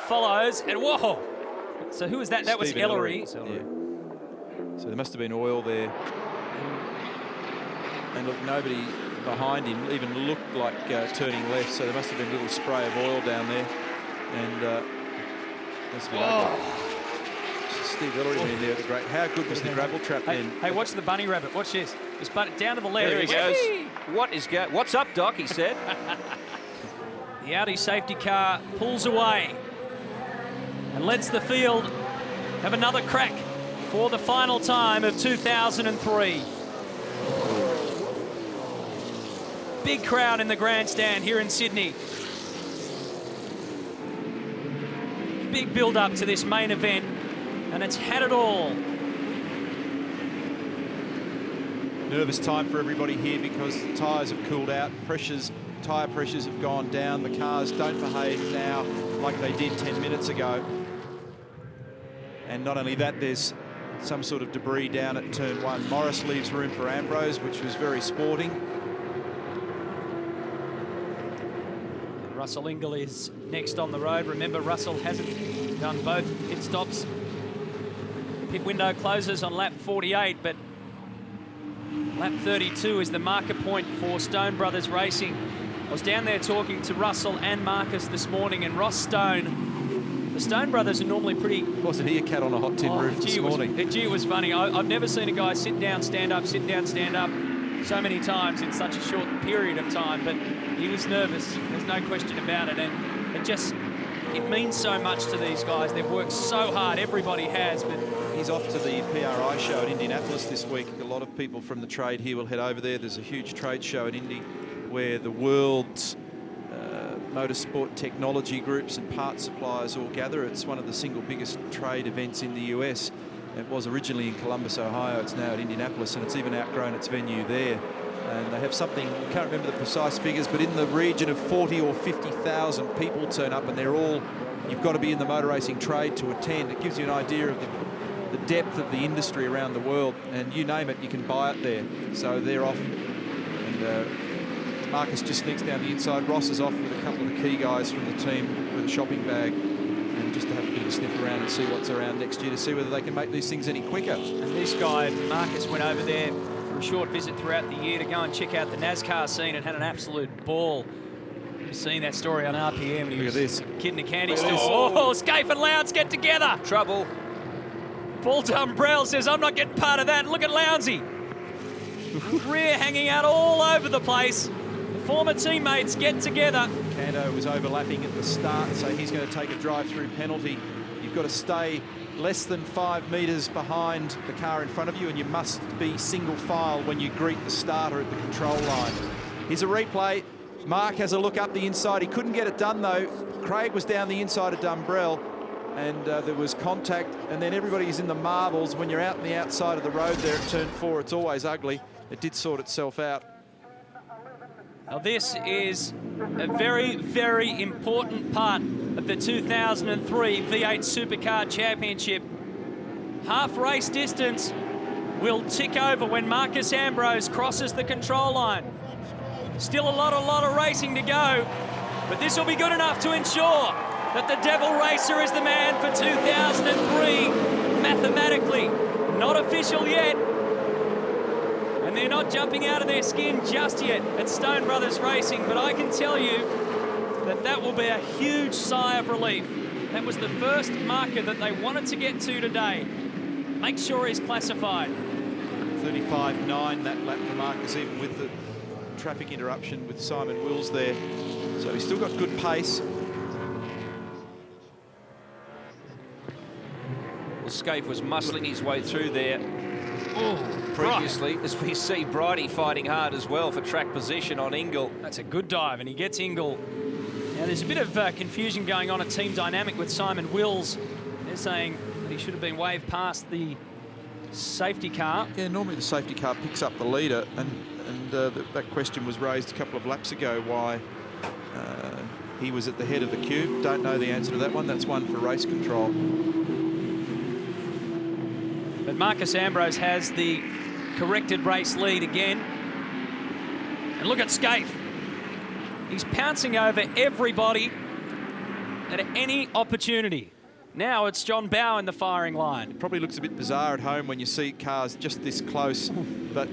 follows, and whoa! So who was that? That was Ellery. Yeah. So there must have been oil there. And look, nobody behind him even looked like turning left, so there must have been a little spray of oil down there. And that's Steve Ellery in there at the great. How good was the gravel trap then? Hey, watch the bunny rabbit. Watch this. It's down to the left. There he goes. What's up, Doc? He said. The Audi safety car pulls away and lets the field have another crack for the final time of 2003. Big crowd in the grandstand here in Sydney. Big build-up to this main event, and it's had it all. Nervous time for everybody here because the tyres have cooled out. Tyre pressures have gone down. The cars don't behave now like they did 10 minutes ago. And not only that, there's some sort of debris down at turn 1. Morris leaves room for Ambrose, which was very sporting. Russell Ingall is next on the road. Remember, Russell hasn't done both pit stops. Pit window closes on lap 48, but lap 32 is the marker point for Stone Brothers Racing. I was down there talking to Russell and Marcus this morning, and Ross Stone, the Stone Brothers are normally pretty... Wasn't he a cat on a hot tin roof this morning? Gee, it was funny. I've never seen a guy sit down, stand up, sit down, stand up so many times in such a short period of time, but he was nervous. There's no question about it, and it means so much to these guys. They've worked so hard, everybody has, but... He's off to the PRI show at Indianapolis this week. A lot of people from the trade here will head over there. There's a huge trade show at Indy where the world's motorsport technology groups and parts suppliers all gather. It's one of the single biggest trade events in the US. It was originally in Columbus, Ohio. It's now at Indianapolis, and it's even outgrown its venue there. And they have something, I can't remember the precise figures, but in the region of 40 or 50,000 people turn up, and they're all, you've got to be in the motor racing trade to attend. It gives you an idea of the depth of the industry around the world, and you name it, you can buy it there. So they're off, and Marcus just sneaks down the inside. Ross is off with a couple of the key guys from the team with a shopping bag, and just to have a bit of a sniff around and see what's around next year to see whether they can make these things any quicker. And this guy, Marcus, went over there for a short visit throughout the year to go and check out the NASCAR scene and had an absolute ball. You've seen that story on RPM. And he Look at this. Kid in a candy store. Oh, Skaife and Lowndes get together. Trouble. Paul Dumbrell says, I'm not getting part of that. Look at Lounsey. Rear hanging out all over the place. The former teammates get together. Canto was overlapping at the start, so he's going to take a drive-through penalty. You've got to stay less than 5 metres behind the car in front of you, and you must be single file when you greet the starter at the control line. Here's a replay. Mark has a look up the inside. He couldn't get it done, though. Craig was down the inside of Dumbrell, and there was contact, and then everybody's in the marbles. When you're out on the outside of the road there at turn 4, it's always ugly. It did sort itself out. Now this is a very, very important part of the 2003 V8 Supercar Championship. Half race distance will tick over when Marcus Ambrose crosses the control line. Still a lot of racing to go, but this will be good enough to ensure that the Devil Racer is the man for 2003, mathematically. Not official yet, and they're not jumping out of their skin just yet at Stone Brothers Racing, but I can tell you that that will be a huge sigh of relief. That was the first marker that they wanted to get to today. Make sure he's classified. 35.9 that lap for Marcus, even with the traffic interruption with Simon Wills there. So he's still got good pace. Well, Skaife was muscling his way through there previously, as we see Bridie fighting hard as well for track position on Ingall. That's a good dive, and he gets Ingall. Now, there's a bit of confusion going on at Team Dynamic with Simon Wills. They're saying that he should have been waved past the safety car. Yeah, normally the safety car picks up the leader, and that question was raised a couple of laps ago, why he was at the head of the queue. Don't know the answer to that one. That's one for race control. But Marcus Ambrose has the corrected race lead again. And look at Skaife. He's pouncing over everybody at any opportunity. Now it's John Bowe in the firing line. It probably looks a bit bizarre at home when you see cars just this close, but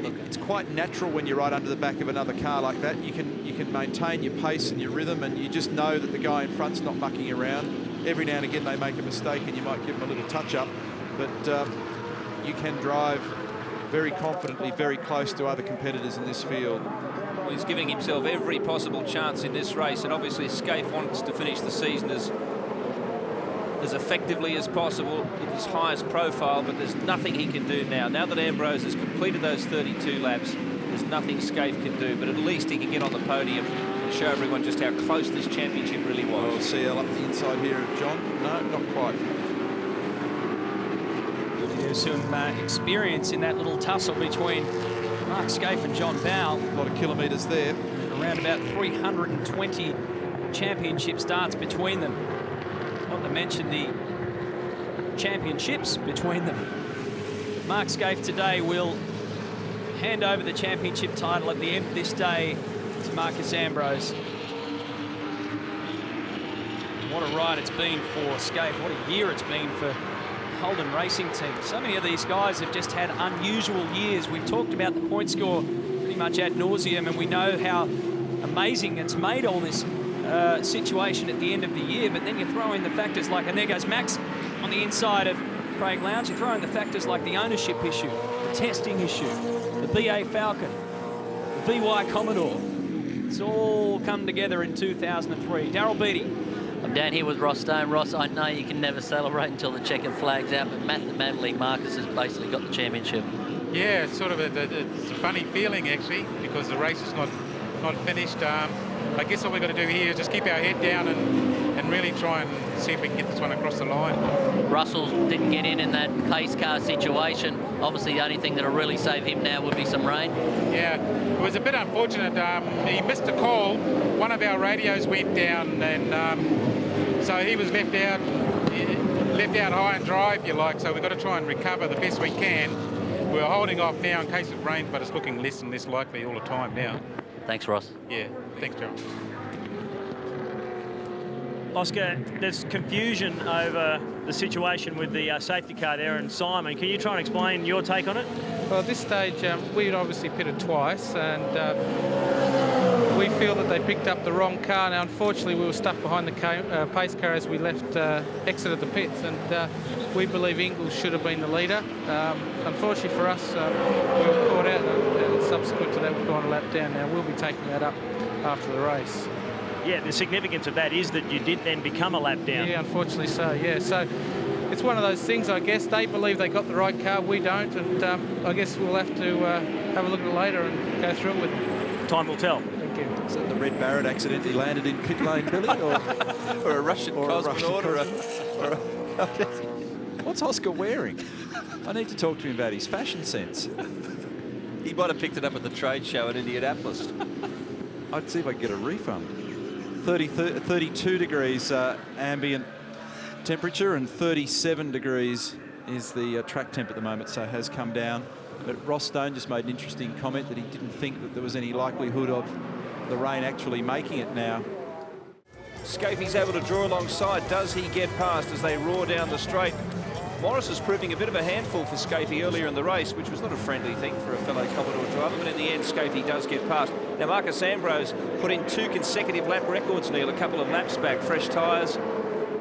it's quite natural when you're right under the back of another car like that. You can maintain your pace and your rhythm, and you just know that the guy in front's not mucking around. Every now and again they make a mistake and you might give them a little touch-up, but you can drive very confidently, very close to other competitors in this field. Well, he's giving himself every possible chance in this race, and obviously Skaife wants to finish the season as effectively as possible, with his highest profile, but there's nothing he can do now. Now that Ambrose has completed those 32 laps, there's nothing Skaife can do, but at least he can get on the podium and show everyone just how close this championship really was. Well, CL up the inside here of John. No, not quite. There's some experience in that little tussle between Mark Skaife and John Bowe. A lot of kilometres there. Around about 320 championship starts between them. Not to mention the championships between them. Mark Skaife today will hand over the championship title at the end of this day to Marcus Ambrose. What a ride it's been for Skaife. What a year it's been for Holden Racing Team. So many of these guys have just had unusual years. We've talked about the point score pretty much ad nauseum, and we know how amazing it's made all this situation at the end of the year. But then you throw in the factors like, and there goes Max on the inside of Craig Lowndes. You throw in the factors like the ownership issue, the testing issue, the BA Falcon, the VY Commodore. It's all come together in 2003. Darryl Beattie. I'm down here with Ross Stone. Ross, I know you can never celebrate until the checkered flag's out, but mathematically, Marcus has basically got the championship. Yeah, it's sort of it's a funny feeling, actually, because the race is not finished. I guess all we've got to do here is just keep our head down and really try and see if we can get this one across the line. Russell didn't get in that pace car situation. Obviously, the only thing that'll really save him now would be some rain. Yeah, it was a bit unfortunate. He missed a call. One of our radios went down, and so he was left out high and dry, if you like. So we've got to try and recover the best we can. We're holding off now in case it rains, but it's looking less and less likely all the time now. Thanks, Ross. Yeah, thanks, Gerald. Oscar, there's confusion over the situation with the safety car there, and Simon, can you try and explain your take on it? Well, at this stage, we'd obviously pitted twice, and we feel that they picked up the wrong car. Now, unfortunately, we were stuck behind the pace car as we exited the pits, and we believe Ingall should have been the leader. Unfortunately for us, we were caught out, and subsequent to that, we've gone a lap down. Now, we'll be taking that up after the race. Yeah, the significance of that is that you did then become a lap down. Yeah, unfortunately so, yeah. So it's one of those things, I guess. They believe they got the right car, we don't, and I guess we'll have to have a look at it later and go through it with them. Time will tell. Thank you. Is that the Red Barrett accidentally landed in pit lane, Billy? Or a Russian cosmonaut? What's Oscar wearing? I need to talk to him about his fashion sense. He might have picked it up at the trade show in Indianapolis. I'd see if I could get a refund. 32 degrees ambient temperature, and 37 degrees is the track temp at the moment, so it has come down. But Ross Stone just made an interesting comment that he didn't think that there was any likelihood of the rain actually making it now. Skaife's able to draw alongside. Does he get past as they roar down the straight? Morris is proving a bit of a handful for Skaife earlier in the race, which was not a friendly thing for a fellow Commodore driver, but in the end, Skaife does get past. Now, Marcus Ambrose put in 2 consecutive lap records, Neil, a couple of laps back, fresh tyres.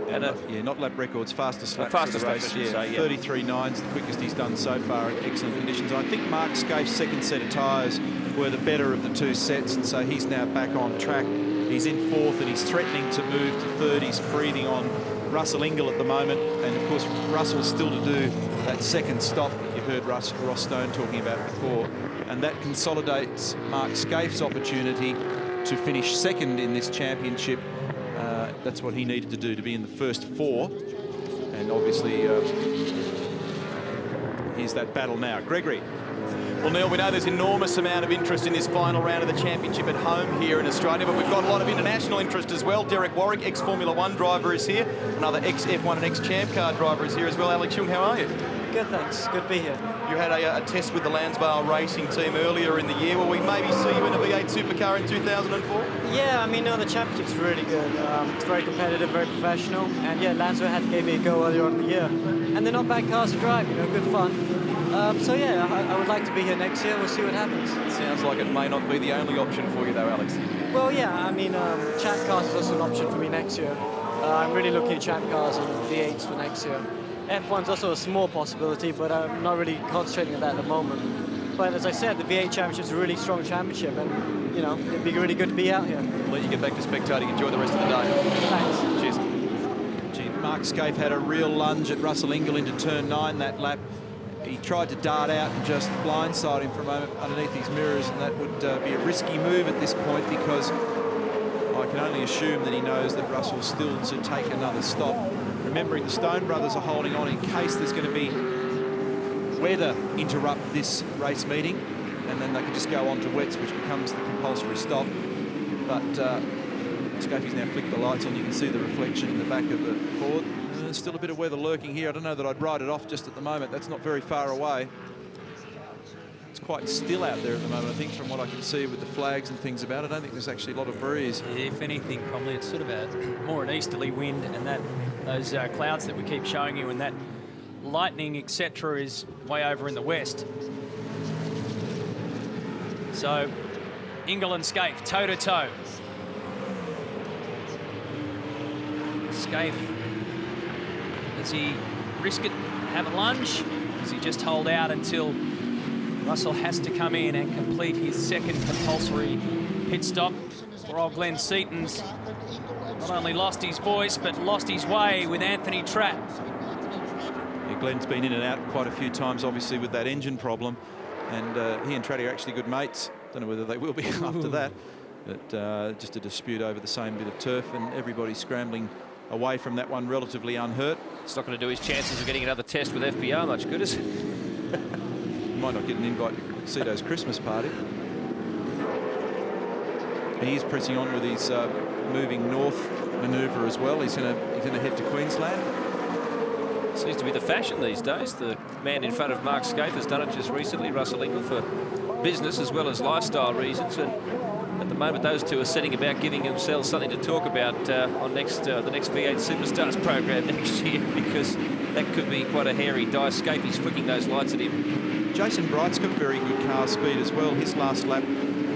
And not lap records, fastest laps fastest of the race. Say, yeah. 33.9's the quickest he's done so far in excellent conditions. I think Mark Skaife's second set of tyres were the better of the 2 sets, and so he's now back on track. He's in 4th, and he's threatening to move to 3rd. He's breathing on Russell Ingall at the moment, and of course Russell's still to do that second stop that you heard Ross Stone talking about before, and that consolidates Mark Skaife's opportunity to finish 2nd in this championship. That's what he needed to do, to be in the first 4, and obviously here's that battle now. Gregory. Well, Neil, we know there's enormous amount of interest in this final round of the championship at home here in Australia, but we've got a lot of international interest as well. Derek Warwick, ex-Formula 1 driver, is here. Another ex-F1 and ex-Champ Car driver is here as well. Alex Young, how are you? Good, thanks. Good to be here. You had a test with the Lansvale Racing team earlier in the year. Will we maybe see you in a V8 supercar in 2004? Yeah, I mean, no, the championship's really good. It's very competitive, very professional. And yeah, Lansvale gave me a go earlier on in the year. And they're not bad cars to drive, you know, good fun. So yeah, I would like to be here next year. We'll see what happens. Sounds like it may not be the only option for you though, Alex. Well, yeah, I mean, champ cars is also an option for me next year. I'm really looking at champ cars and V8s for next year. F1's also a small possibility, but I'm not really concentrating on that at the moment. But as I said, the V8 Championship's a really strong championship, and, you know, it'd be really good to be out here. Let you get back to spectating. Enjoy the rest of the day. Thanks. Cheers. Mark Skaife had a real lunge at Russell Ingall into turn 9 that lap. He tried to dart out and just blindside him for a moment underneath his mirrors, and that would be a risky move at this point, because I can only assume that he knows that Russell's still to take another stop. Remembering the Stone brothers are holding on in case there's going to be weather interrupt this race meeting, and then they can just go on to wets, which becomes the compulsory stop. But Skaife's now flicked the lights on. You can see the reflection in the back of the Ford. there's still a bit of weather lurking here. I don't know that I'd write it off just at the moment. That's not very far away. It's quite still out there at the moment, I think, from what I can see with the flags and things about it. I don't think there's actually a lot of breeze. If anything, probably it's sort of more an easterly wind, and those clouds that we keep showing you and that lightning, etc., is way over in the west. So, Ingall and Skaife, toe-to-toe. Skaife, does he risk it, have a lunge? Does he just hold out until Russell has to come in and complete his second compulsory pit stop? For old Glenn Seaton's not only lost his voice, but lost his way with Anthony Tratt. Yeah, Glenn's been in and out quite a few times, obviously, with that engine problem. And he and Tratt are actually good mates. Don't know whether they will be after that. But just a dispute over the same bit of turf, and everybody's scrambling away from that one relatively unhurt. It's not going to do his chances of getting another test with FPR much good, is it? Might not get an invite to Cito's Christmas party. He is pressing on with his moving north manoeuvre as well. He's going to head to Queensland. Seems to be the fashion these days. The man in front of Mark Skaife has done it just recently, Russell Ingall, for business as well as lifestyle reasons. And at the moment, those two are setting about giving themselves something to talk about on the next V8 Superstars program next year, because that could be quite a hairy dice. Skaife's flicking those lights at him. Jason Bright's got very good car speed as well. His last lap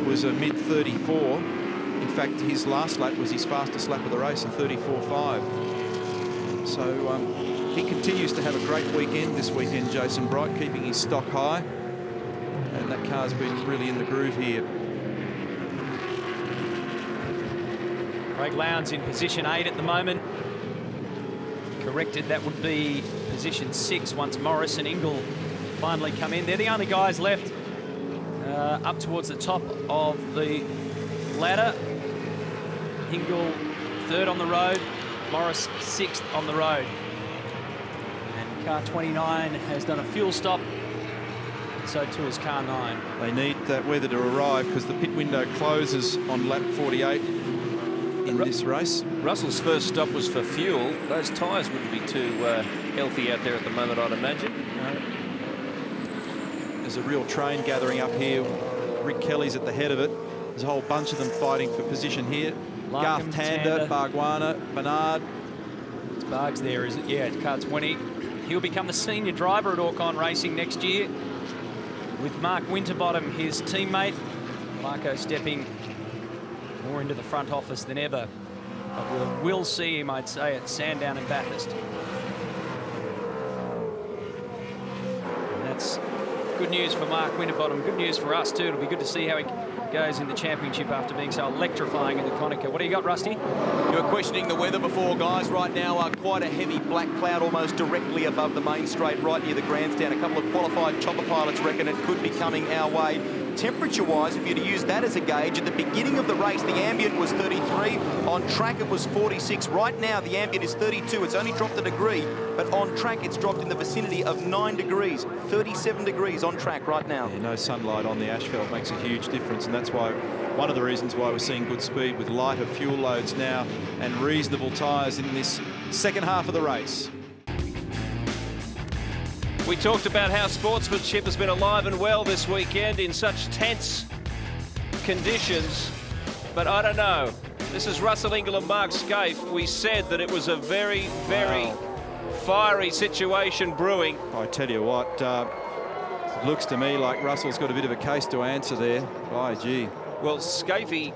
was a mid-34. In fact, his last lap was his fastest lap of the race, a 34.5. So he continues to have a great weekend this weekend, Jason Bright, keeping his stock high. And that car's been really in the groove here. Craig Lowndes in position 8 at the moment. Corrected, that would be position 6 once Morris and Ingall finally come in. They're the only guys left up towards the top of the ladder. Ingall 3rd on the road, Morris 6th on the road. And car 29 has done a fuel stop, so too is car 9. They need that weather to arrive because the pit window closes on lap 48 in this race. Russell's first stop was for fuel. Those tyres wouldn't be too healthy out there at the moment, I'd imagine. There's a real train gathering up here. Rick Kelly's at the head of it. There's a whole bunch of them fighting for position here. Larkham, Garth Tander, Bargwana, Bernard. It's Bargs there, is it? Yeah, it's car 20. He'll become the senior driver at Orcon Racing next year, with Mark Winterbottom, his teammate. Marco stepping more into the front office than ever. But we will see him, I'd say, at Sandown and Bathurst. And that's good news for Mark Winterbottom. Good news for us, too. It'll be good to see how he goes in the championship after being so electrifying in the Konica. What do you got, Rusty? You were questioning the weather before, guys. Right now, quite a heavy black cloud almost directly above the main straight, right near the grandstand. A couple of qualified chopper pilots reckon it could be coming our way. Temperature-wise, if you're to use that as a gauge, at the beginning of the race, the ambient was 33. On track, it was 46. Right now, the ambient is 32. It's only dropped a degree, but on track, it's dropped in the vicinity of 9 degrees. 37 degrees on track right now. Yeah, no sunlight on the asphalt makes a huge difference, and that's why one of the reasons why we're seeing good speed with lighter fuel loads now and reasonable tyres in this second half of the race. We talked about how sportsmanship has been alive and well this weekend in such tense conditions, but I don't know. This is Russell Ingall and Mark Skaife. We said that it was a very, very fiery situation brewing. I tell you what, it looks to me like Russell's got a bit of a case to answer there. By gee. Well, Skaife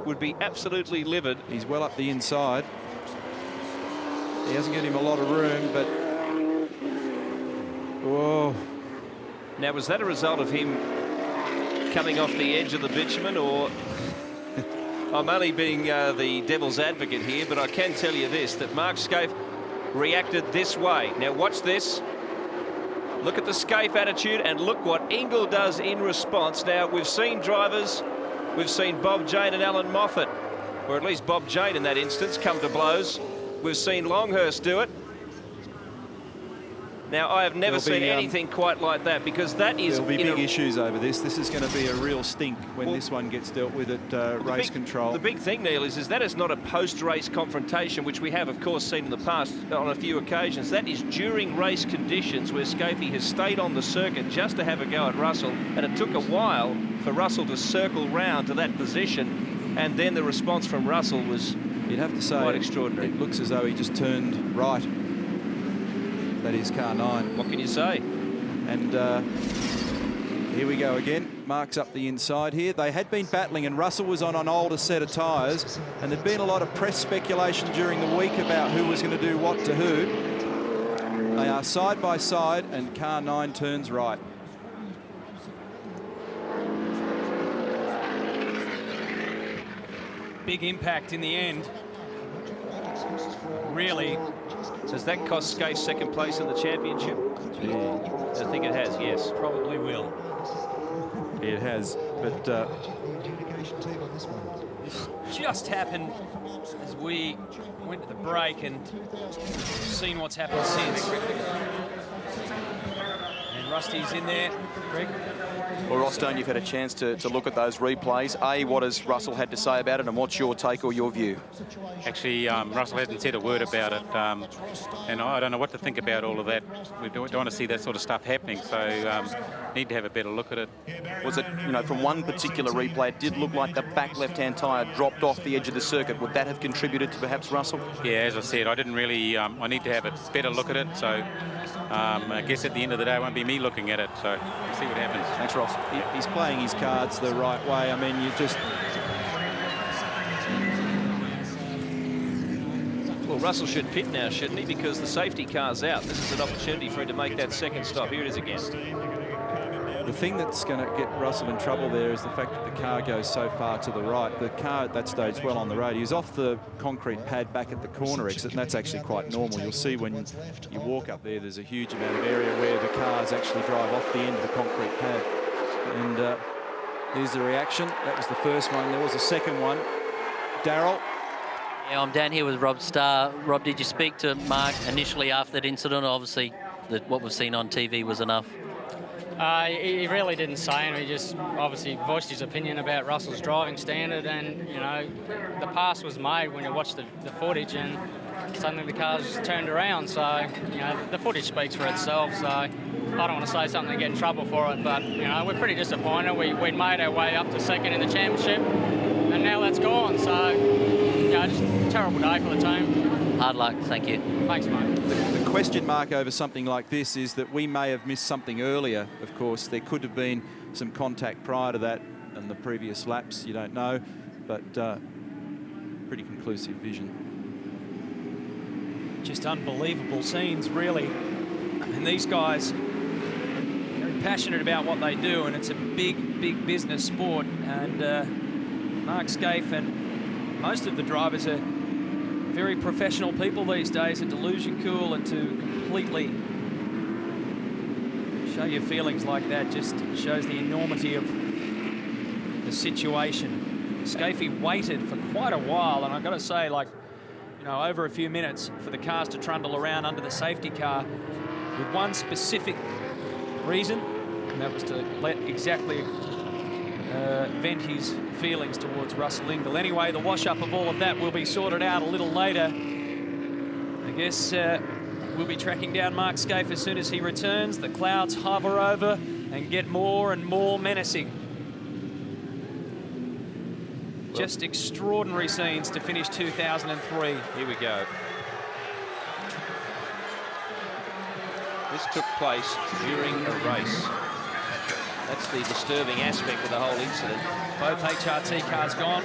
would be absolutely livid. He's well up the inside. He hasn't given him a lot of room, but whoa. Now, was that a result of him coming off the edge of the bitumen, or I'm only being the devil's advocate here, but I can tell you this, that Mark Skaife reacted this way. Now, watch this. Look at the Skaife attitude, and look what Ingall does in response. Now, we've seen drivers, we've seen Bob Jane and Alan Moffat, or at least Bob Jane in that instance, come to blows. We've seen Longhurst do it. Now, I have never seen anything quite like that, because that is... There'll be big issues over this. This is going to be a real stink when this one gets dealt with at race control. The big thing, Neil, is that is not a post-race confrontation, which we have, of course, seen in the past on a few occasions. That is during race conditions, where Skaife has stayed on the circuit just to have a go at Russell, and it took a while for Russell to circle round to that position, and then the response from Russell was... You'd have to say quite extraordinary. It looks as though he just turned right. That is car 9. What can you say? And here we go again. Mark's up the inside here. They had been battling, and Russell was on an older set of tyres, and there'd been a lot of press speculation during the week about who was going to do what to who. They are side by side, and car 9 turns right. Big impact in the end. Really. Does that cost Skaife second place in the championship? Gee. I think it has, yes. Probably will. It has, but... just happened as we went to the break, and seen what's happened since. And Rusty's in there. Greg? Well, Rostone, you've had a chance to look at those replays. What has Russell had to say about it, and what's your take or your view? Actually, Russell hasn't said a word about it, and I don't know what to think about all of that. We don't want to see that sort of stuff happening, so need to have a better look at it. Was it, you know, from one particular replay, it did look like the back left-hand tyre dropped off the edge of the circuit. Would that have contributed to perhaps Russell? Yeah, as I said, I didn't really, I need to have a better look at it, so I guess at the end of the day, it won't be me looking at it, so we'll see what happens. Thanks, Ross. He's playing his cards the right way. I mean, you just... Well, Russell should pit now, shouldn't he? Because the safety car's out. This is an opportunity for him to make that second stop. Here it is again. The thing that's going to get Russell in trouble there is the fact that the car goes so far to the right. The car at that stage well on the road. He was off the concrete pad back at the corner exit, and that's actually quite normal. You'll see when you walk up there, there's a huge amount of area where the cars actually drive off the end of the concrete pad. And there's the reaction. That was the first one. There was a second one. Darryl. Yeah, I'm down here with Rob Starr. Rob, did you speak to Mark initially after that incident? Obviously, what we've seen on TV was enough. He really didn't say, and he just obviously voiced his opinion about Russell's driving standard. And, you know, the pass was made when you watch the footage, and suddenly the car's turned around. So, you know, the footage speaks for itself. So I don't want to say something and get in trouble for it, but, you know, we're pretty disappointed. We'd made our way up to second in the championship, and now that's gone. So, you know, just a terrible day for the team. Hard luck, thank you. Thanks, mate. The question mark over something like this is that we may have missed something earlier. Of course, there could have been some contact prior to that and the previous laps. You don't know, but pretty conclusive vision. Just unbelievable scenes, really. And these guys are very passionate about what they do, and it's a big, big business sport. And Mark Skaife and most of the drivers are very professional people these days, and to lose your cool and to completely show your feelings like that just shows the enormity of the situation. Skaife waited for quite a while, and I've got to say, like, you know, over a few minutes for the cars to trundle around under the safety car with one specific reason, and that was to let exactly vent his feelings towards Russell Ingall. Anyway, the wash-up of all of that will be sorted out a little later. I guess we'll be tracking down Mark Skaife as soon as he returns. The clouds hover over and get more and more menacing. Just extraordinary scenes to finish 2003. Here we go. This took place during a race. That's the disturbing aspect of the whole incident. Both HRT cars gone.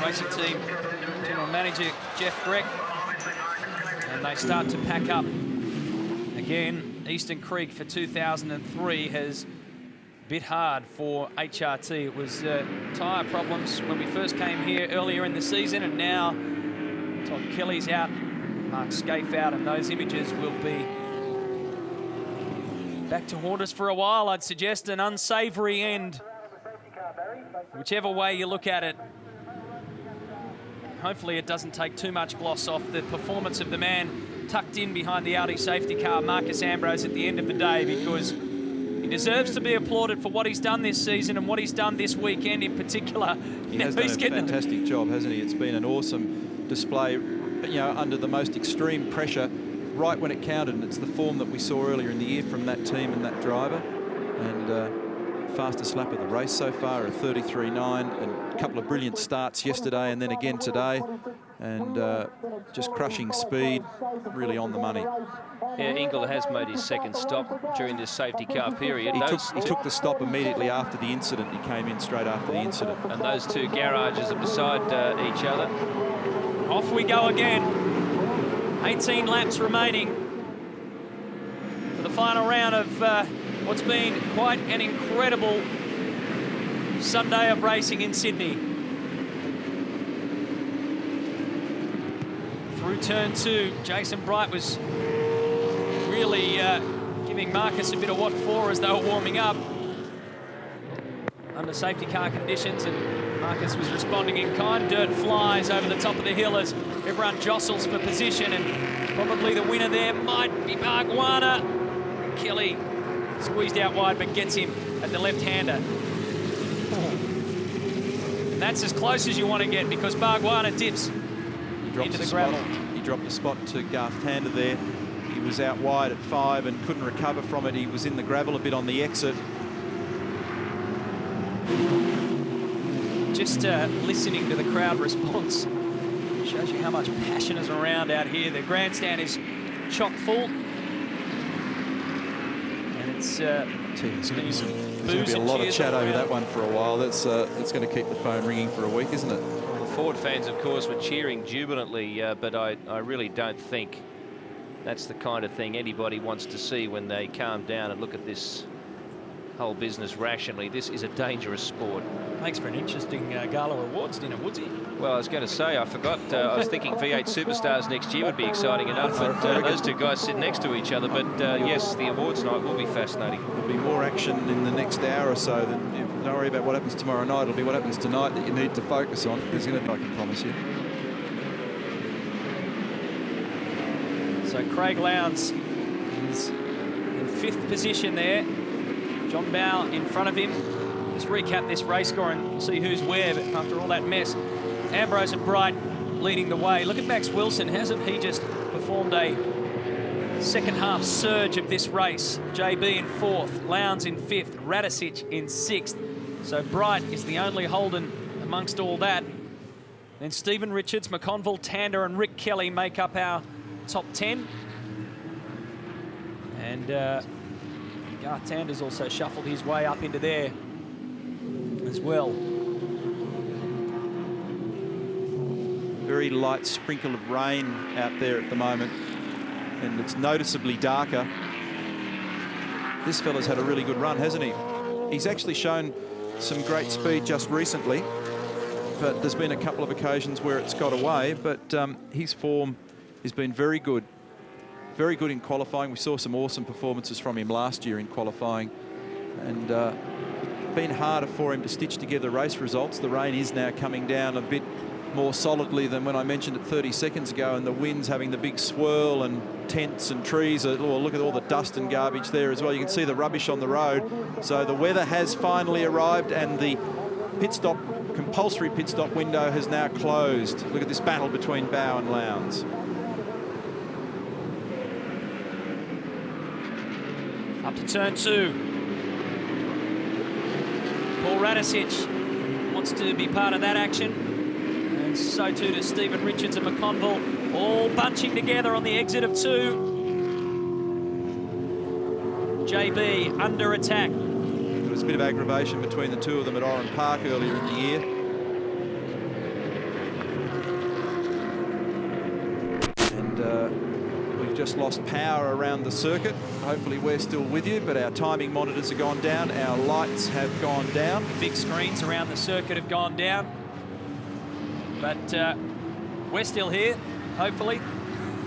Racing team general manager Jeff Grech. And they start to pack up. Again, Eastern Creek for 2003 has bit hard for HRT. It was tyre problems when we first came here earlier in the season, and now Todd Kelly's out, Mark Skaife out, and those images will be back to haunt us for a while. I'd suggest an unsavoury end, whichever way you look at it. Hopefully it doesn't take too much gloss off the performance of the man tucked in behind the Audi safety car, Marcus Ambrose, at the end of the day, because he deserves to be applauded for what he's done this season and what he's done this weekend in particular. He has done a fantastic job, hasn't he? It's been an awesome display, you know, under the most extreme pressure, right when it counted, and it's the form that we saw earlier in the year from that team and that driver. And fastest lap of the race so far at 33.9, and a couple of brilliant starts yesterday and then again today, and just crushing speed, really on the money. Yeah, Ingall has made his second stop during this safety car period. He took the stop immediately after the incident. He came in straight after the incident. And those two garages are beside each other. Off we go again. 18 laps remaining for the final round of what's been quite an incredible Sunday of racing in Sydney. Through turn 2, Jason Bright was really giving Marcus a bit of what for as they were warming up under safety car conditions, and Marcus was responding in kind. Dirt flies over the top of the hill as everyone jostles for position, and probably the winner there might be Bargwanna. Kelly squeezed out wide but gets him at the left-hander. And that's as close as you want to get, because Bargwanna dips into the gravel. He dropped a spot to Garth Tander there. He was out wide at 5 and couldn't recover from it. He was in the gravel a bit on the exit. Just listening to the crowd response shows you how much passion is around out here. The grandstand is chock full. And it's there's going to be a lot of chat over that one for a while. That's it's going to keep the phone ringing for a week, isn't it? Well, the Ford fans, of course, were cheering jubilantly, but I really don't think that's the kind of thing anybody wants to see when they calm down and look at this whole business rationally. This is a dangerous sport. Makes for an interesting gala awards dinner, would he? Well, I was going to say, I forgot, I was thinking V8 Superstars next year would be exciting enough, but those two guys sit next to each other. But yes, the awards night will be fascinating. There'll be more action in the next hour or so. Don't worry about what happens tomorrow night. It'll be what happens tonight that you need to focus on. There's going to be, I can promise you. So Craig Lowndes is in 5th position there. John Bow in front of him. Let's recap this race score and see who's where, but after all that mess, Ambrose and Bright leading the way. Look at Max Wilson. Hasn't he just performed a second half surge of this race? JB in 4th, Lowndes in 5th, Radicic in 6th. So Bright is the only Holden amongst all that. Then Stephen Richards, McConville, Tander and Rick Kelly make up our top 10. And Garth Tander's also shuffled his way up into there as well. Very light sprinkle of rain out there at the moment, and it's noticeably darker. This fella's had a really good run, hasn't he? He's actually shown some great speed just recently, but there's been a couple of occasions where it's got away, but his form has been very good. Very good in qualifying. We saw some awesome performances from him last year in qualifying, and been harder for him to stitch together race results. The rain is now coming down a bit more solidly than when I mentioned it 30 seconds ago, and the wind's having the big swirl, and tents and trees. Look at all the dust and garbage there as well. You can see the rubbish on the road. So the weather has finally arrived, and the pit stop, compulsory pit stop window has now closed. Look at this battle between Bow and Lowndes. Up to turn 2. Paul Radicic wants to be part of that action. And so too does Stephen Richards and McConville, all bunching together on the exit of 2. JB under attack. There was a bit of aggravation between the two of them at Oran Park earlier in the year. Just lost power around the circuit. Hopefully we're still with you, but our timing monitors have gone down, our lights have gone down. The big screens around the circuit have gone down, but we're still here, hopefully.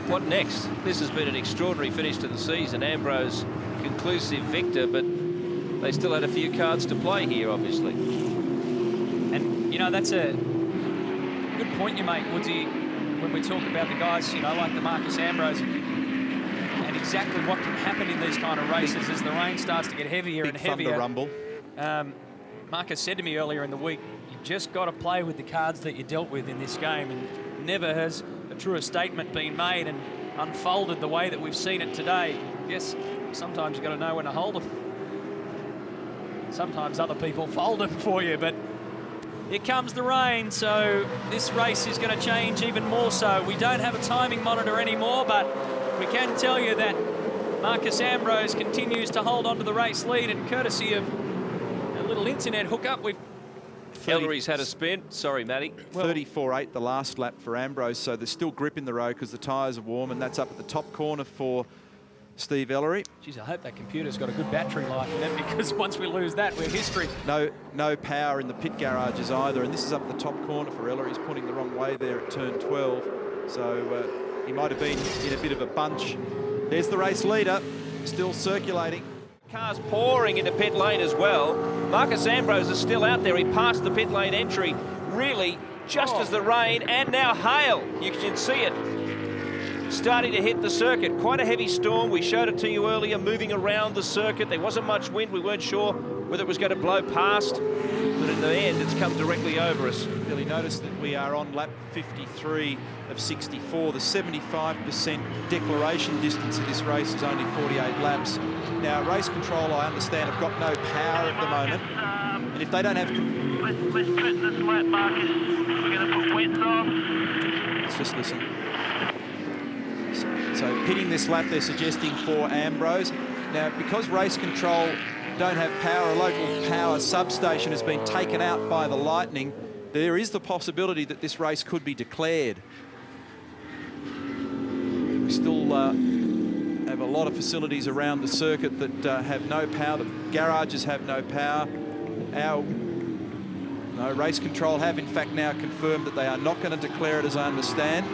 What next? This has been an extraordinary finish to the season. Ambrose, conclusive victor, but they still had a few cards to play here, obviously. And, you know, that's a good point you make, Woodsy, when we talk about the guys, you know, like the Marcus Ambrose. exactly what can happen in these kind of races as the rain starts to get heavier and heavier. Thunder rumble. Marcus said to me earlier in the week, you've just got to play with the cards that you dealt with in this game, and never has a truer statement been made and unfolded the way that we've seen it today. Yes, sometimes you've got to know when to hold them. Sometimes other people fold them for you, but here comes the rain, so this race is going to change even more so. We don't have a timing monitor anymore, but we can tell you that Marcus Ambrose continues to hold on to the race lead, and courtesy of a little internet hookup, we've... Ellery's had a spin. Sorry, Matty. 34.8 the last lap for Ambrose, so there's still grip in the road because the tyres are warm, and that's up at the top corner for Steve Ellery. Geez, I hope that computer's got a good battery life in it, because once we lose that, we're history. No power in the pit garages either, and this is up the top corner for Ellery. He's pointing the wrong way there at turn 12, so he might have been in a bit of a bunch. There's the race leader, still circulating. Cars pouring into pit lane as well. Marcus Ambrose is still out there. He passed the pit lane entry, really, just as the rain and now hail. You can see it starting to hit the circuit. Quite a heavy storm. We showed it to you earlier, moving around the circuit. There wasn't much wind. We weren't sure whether it was going to blow past, but in the end, it's come directly over us. Billy, notice that we are on lap 53 of 64. The 75% declaration distance of this race is only 48 laps. Now, race control, I understand, have got no power at the moment. And if they don't have... Let's put this lap, Marcus. We're going to put wets on. Let's just listen. So pitting this lap, they're suggesting for Ambrose. Now, because race control don't have power, a local power substation has been taken out by the lightning, there is the possibility that this race could be declared. We still have a lot of facilities around the circuit that have no power. The garages have no power. Race control have in fact now confirmed that they are not going to declare it, as I understand.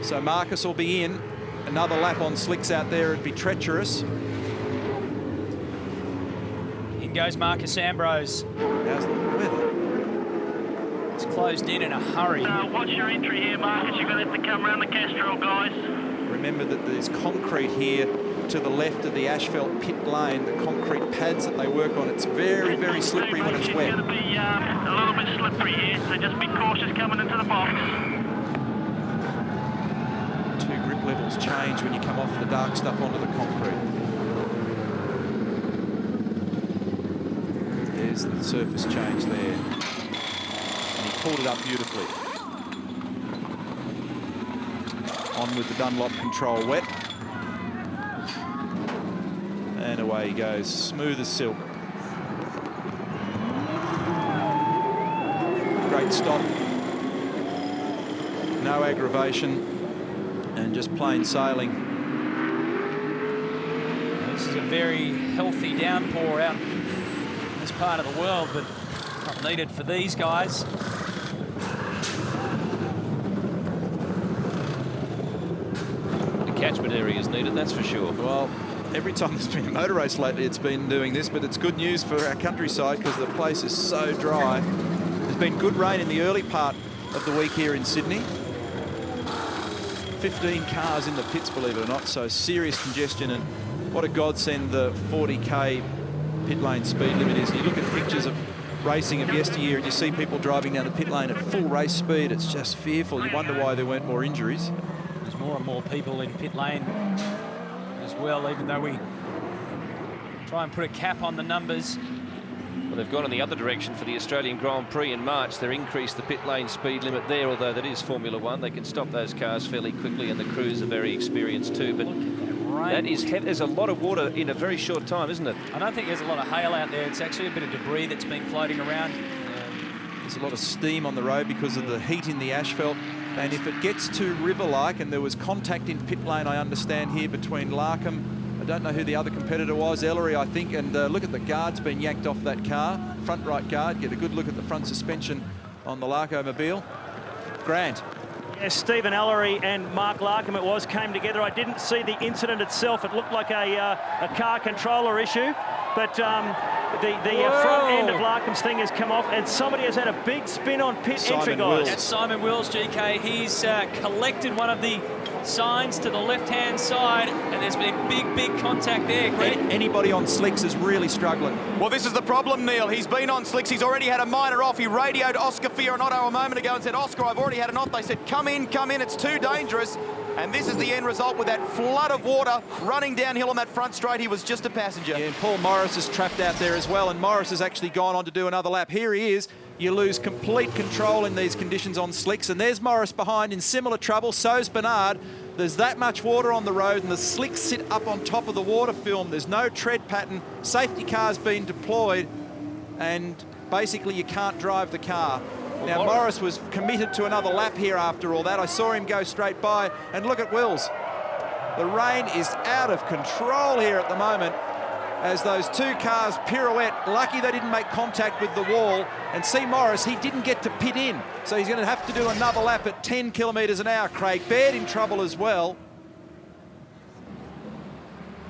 So Marcus will be in. Another lap on slicks out there would be treacherous. In goes Marcus Ambrose. How's the weather? It's closed in a hurry. Watch your entry here, Marcus. You're going to have to come around the Castrol, guys. Remember that there's concrete here to the left of the asphalt pit lane, the concrete pads that they work on. It's very, very slippery when it's wet. It's going to be a little bit slippery here, so just be cautious coming into the box. Grip levels change when you come off the dark stuff onto the concrete. There's the surface change there. And he pulled it up beautifully. On with the Dunlop control wet. And away he goes, smooth as silk. Great stop. No aggravation. And just plain sailing. This is a very healthy downpour out in this part of the world, but not needed for these guys. The catchment area is needed, that's for sure. Well, every time there's been a motor race lately, it's been doing this, but it's good news for our countryside because the place is so dry. There's been good rain in the early part of the week here in Sydney. 15 cars in the pits, believe it or not, so serious congestion, and what a godsend the 40k pit lane speed limit is. And you look at pictures of racing of yesteryear and you see people driving down the pit lane at full race speed. It's just fearful. You wonder why there weren't more injuries. There's more and more people in pit lane as well, even though we try and put a cap on the numbers. Well, they've gone in the other direction for the Australian Grand Prix in March. They've increased the pit lane speed limit there, although that is Formula One. They can stop those cars fairly quickly, and the crews are very experienced too. But that is heavy. There's a lot of water in a very short time, isn't it? I don't think there's a lot of hail out there. It's actually a bit of debris that's been floating around. There's a lot of steam on the road because of the heat in the asphalt. And if it gets too river-like, and there was contact in pit lane, I understand, here between Larkham, I don't know who the other competitor was, Ellery, I think, and look at the guards being yanked off that car, front right guard. Get a good look at the front suspension on the Larkham-mobile. Grant. Yes, Stephen Ellery and Mark Larkham, it was, came together. I didn't see the incident itself. It looked like a car controller issue, but the front end of Larkham's thing has come off, and somebody has had a big spin on pit entry, guys. That's Simon Wills, GK. He's collected one of the signs to the left-hand side, and there's been big contact there, Greg. Anybody on slicks is really struggling. Well, this is the problem, Neil. He's been on slicks. He's already had a minor off. He radioed Oscar Fioranotto a moment ago and said, Oscar, I've already had an off. They said, come in, it's too dangerous. And this is the end result with that flood of water running downhill on that front straight. He was just a passenger. Yeah, and Paul Morris is trapped out there as well, and Morris has actually gone on to do another lap. Here he is. You lose complete control in these conditions on slicks, and there's Morris behind in similar trouble. So's Bernard. There's that much water on the road, and the slicks sit up on top of the water film. There's no tread pattern. Safety car's been deployed, and basically you can't drive the car. Now, Morris was committed to another lap here after all that. I saw him go straight by, and look at Wills. The rain is out of control here at the moment as those two cars pirouette. Lucky they didn't make contact with the wall. And see Morris, he didn't get to pit in, so he's going to have to do another lap at 10 kilometres an hour. Craig Baird in trouble as well.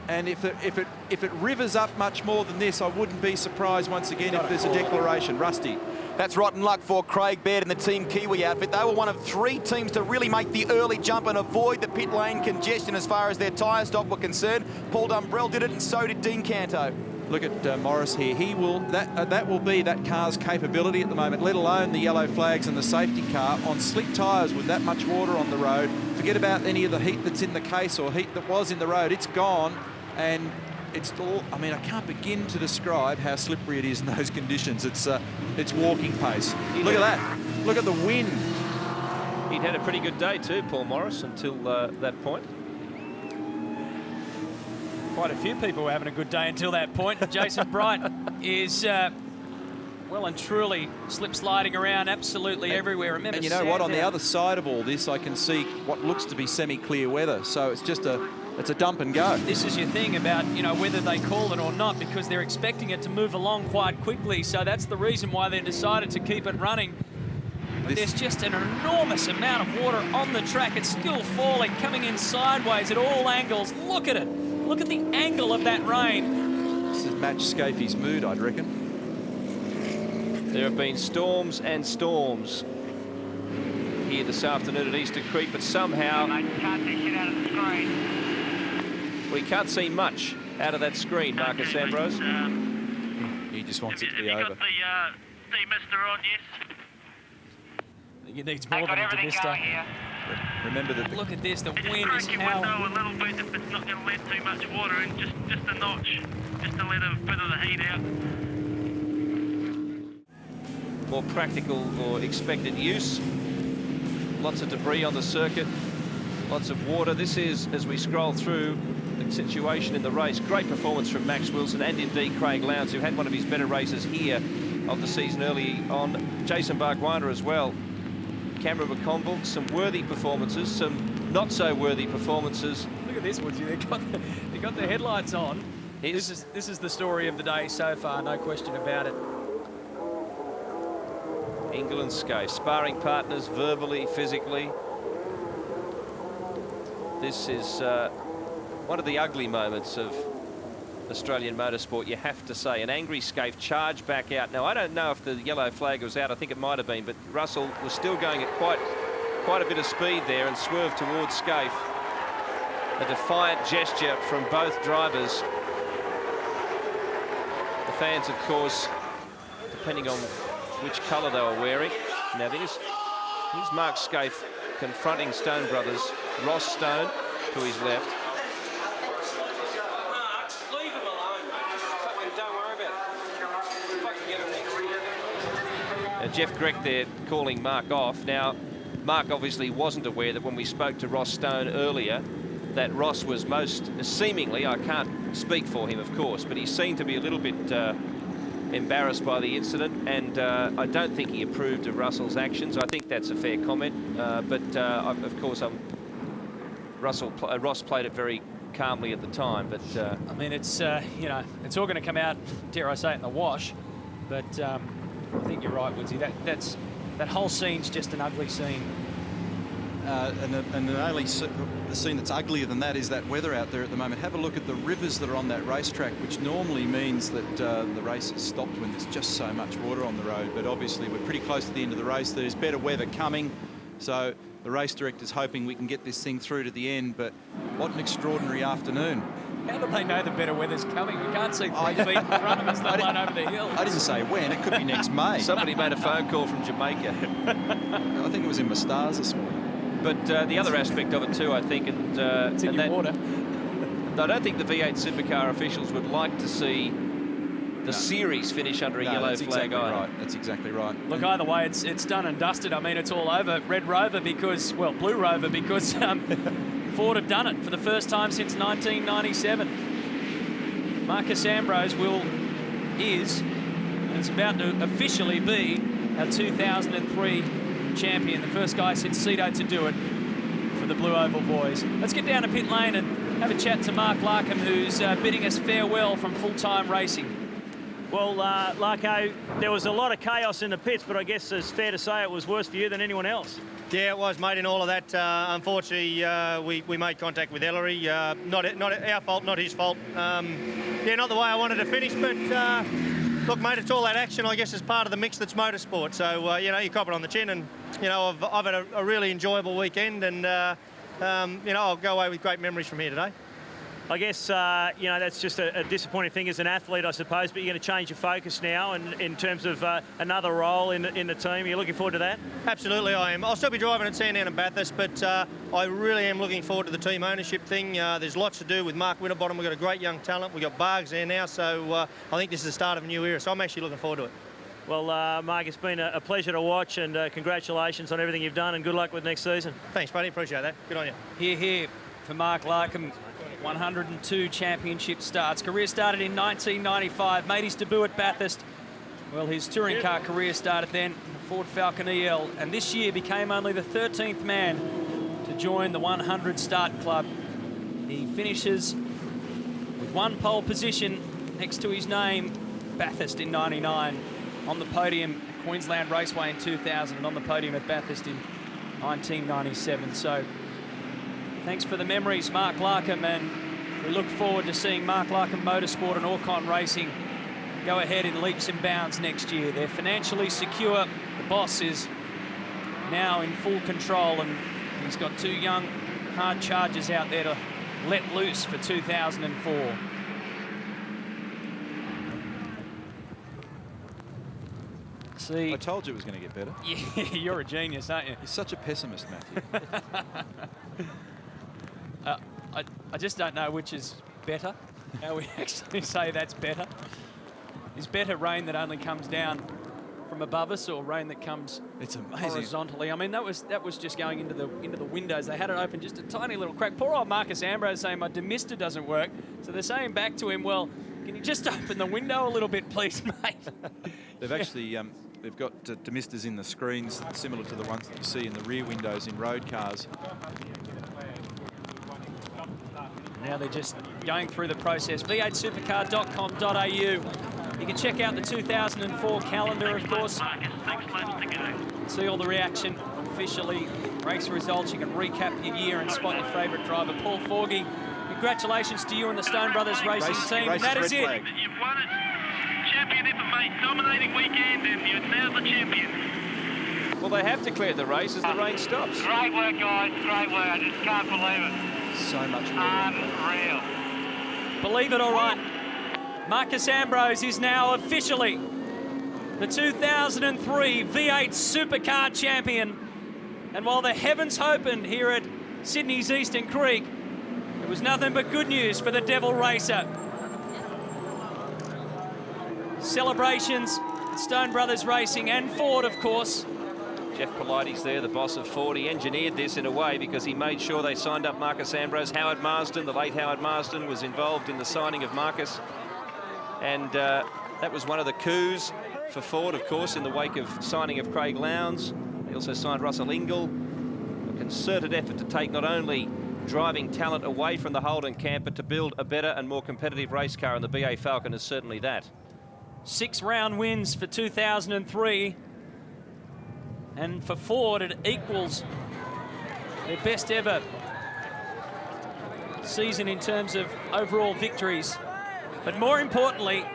And if it rivers up much more than this, I wouldn't be surprised once again if there's a declaration. Rusty. That's rotten luck for Craig Baird and the Team Kiwi outfit. They were one of 3 teams to really make the early jump and avoid the pit lane congestion as far as their tyre stock were concerned. Paul Dumbrell did it, and so did Dean Canto. Look at Morris here. He will that will be that car's capability at the moment, let alone the yellow flags and the safety car on slick tyres with that much water on the road. Forget about any of the heat that's in the case or heat that was in the road. It's gone, and it's all, I mean, I can't begin to describe how slippery it is in those conditions. It's walking pace. Look at that. Look at the wind. He'd had a pretty good day too, Paul Morris, until that point. Quite a few people were having a good day until that point. Jason Bright is well and truly slip-sliding around absolutely everywhere. Remember, and you know what? On the other side of all this, I can see what looks to be semi-clear weather. So it's just it's a dump and go. This is your thing about, you know, whether they call it or not, because they're expecting it to move along quite quickly. So that's the reason why they decided to keep it running. But there's just an enormous amount of water on the track. It's still falling, coming in sideways at all angles. Look at it. Look at the angle of that rain. This has matched Skaife's mood, I'd reckon. There have been storms and storms here this afternoon at Easter Creek, but somehow we can't see much out of that screen, Marcus Ambrose. He just wants it to be over. Got the demister on, yes. I think it needs more than a demister. Remember that. Look at this, the wind is howling. Window a little bit if it's not going to let too much water in, just a notch, just to let a bit of the heat out. More practical or expected use. Lots of debris on the circuit, lots of water. This is, as we scroll through the situation in the race, great performance from Max Wilson and indeed Craig Lowndes, who had one of his better races here of the season early on. Jason Bargwanna as well. Cameron McConville, some worthy performances, some not so worthy performances. Look at this, Woodsy. They got the headlights on. This is the story of the day so far, no question about it. Ingall and Skaife, sparring partners verbally, physically. This is one of the ugly moments of Australian motorsport, you have to say. An angry Skaife charged back out. Now, I don't know if the yellow flag was out. I think it might have been, but Russell was still going at quite a bit of speed there and swerved towards Skaife. A defiant gesture from both drivers. The fans, of course, depending on which colour they were wearing. Now, here's Mark Skaife confronting Stone brothers. Ross Stone to his left. Jeff Grech there calling Mark off. Now, Mark obviously wasn't aware that when we spoke to Ross Stone earlier, that Ross was most seemingly, I can't speak for him, of course, but he seemed to be a little bit embarrassed by the incident, and I don't think he approved of Russell's actions. I think that's a fair comment, but of course, Ross played it very calmly at the time. But I mean, it's you know, it's all going to come out, dare I say it, in the wash. But I think you're right, Woodsy. That whole scene's just an ugly scene. And the only scene that's uglier than that is that weather out there at the moment. Have a look at the rivers that are on that racetrack, which normally means that the race has stopped when there's just so much water on the road. But obviously we're pretty close to the end of the race. There's better weather coming. So the race director's hoping we can get this thing through to the end, but what an extraordinary afternoon. How do they know the better weather's coming? We can't see 3 feet in front of us, let alone over the hill. I didn't say when. It could be next May. Somebody made a phone call from Jamaica. I think it was in my stars this morning. But the other aspect of it too, I think, it's in your water. I don't think the V8 Supercar officials would like to see the series finish under a yellow flag either. Right. That's exactly right. Look, either way, it's done and dusted. I mean, it's all over. Red Rover because, well, Blue Rover because Ford have done it for the first time since 1997. Marcus Ambrose is about to officially be our 2003 champion, the first guy since Cito to do it for the Blue Oval boys. Let's get down to pit lane and have a chat to Mark Larkham, who's bidding us farewell from full-time racing. Well, Larko, there was a lot of chaos in the pits, but I guess it's fair to say it was worse for you than anyone else. Yeah, it was, mate, in all of that. Unfortunately, we made contact with Ellery. Not our fault, not his fault. Yeah, not the way I wanted to finish, but look, mate, it's all that action, I guess, is part of the mix that's motorsport. So, you know, you cop it on the chin, and, you know, I've had a really enjoyable weekend, and, you know, I'll go away with great memories from here today. I guess, you know, that's just a disappointing thing as an athlete, I suppose, but you're going to change your focus now and in terms of another role in the team. Are you looking forward to that? Absolutely, I am. I'll still be driving at Sandown and Bathurst, but I really am looking forward to the team ownership thing. There's lots to do with Mark Winterbottom. We've got a great young talent. We've got Bargs there now, so I think this is the start of a new era, so I'm actually looking forward to it. Well, Mark, it's been a pleasure to watch, and congratulations on everything you've done, and good luck with next season. Thanks, buddy. Appreciate that. Good on you. Hear, hear for Mark Larkham. 102 championship starts. Career started in 1995, made his debut at Bathurst. Well, his touring car career started then, Ford Falcon EL, and this year became only the 13th man to join the 100 start club. He finishes with one pole position next to his name, Bathurst in 99, on the podium at Queensland Raceway in 2000, and on the podium at Bathurst in 1997. So thanks for the memories, Mark Larkham, and we look forward to seeing Mark Larkham Motorsport and Orcon Racing go ahead in leaps and bounds next year. They're financially secure. The boss is now in full control, and he's got 2 young, hard chargers out there to let loose for 2004. See, I told you it was going to get better. Yeah, you're a genius, aren't you? You're such a pessimist, Matthew. I just don't know which is better, how we actually say that's better. Is better rain that only comes down from above us, or rain that comes horizontally? I mean, that was just going into the windows. They had it open just a tiny little crack. Poor old Marcus Ambrose saying my demister doesn't work. So they're saying back to him, well, can you just open the window a little bit, please, mate? They've actually they've got demisters in the screens similar to the ones that you see in the rear windows in road cars. Now they're just going through the process. v8supercar.com.au. You can check out the 2004 calendar, of course. See all the reaction officially, race results. You can recap your year and spot your favourite driver, Paul Forgy. Congratulations to you and the Stone Brothers Racing team. That is it. You've won it. Champion effort, mate. Dominating weekend, and you're now the champion. Well, they have declared the race as the rain stops. Great work, guys. Great work. I just can't believe it. So much unreal. Believe it or not, Marcus Ambrose is now officially the 2003 V8 Supercar champion. And while the heavens opened here at Sydney's Eastern Creek, it was nothing but good news for the Devil Racer. Celebrations at Stone Brothers Racing and Ford, of course. Jeff Polites there, the boss of Ford. He engineered this in a way because he made sure they signed up Marcus Ambrose. Howard Marsden, the late Howard Marsden, was involved in the signing of Marcus. And that was one of the coups for Ford, of course, in the wake of signing of Craig Lowndes. They also signed Russell Ingall. A concerted effort to take not only driving talent away from the Holden camp, but to build a better and more competitive race car, and the BA Falcon is certainly that. 6 round wins for 2003. And for Ford, it equals their best ever season in terms of overall victories. But more importantly,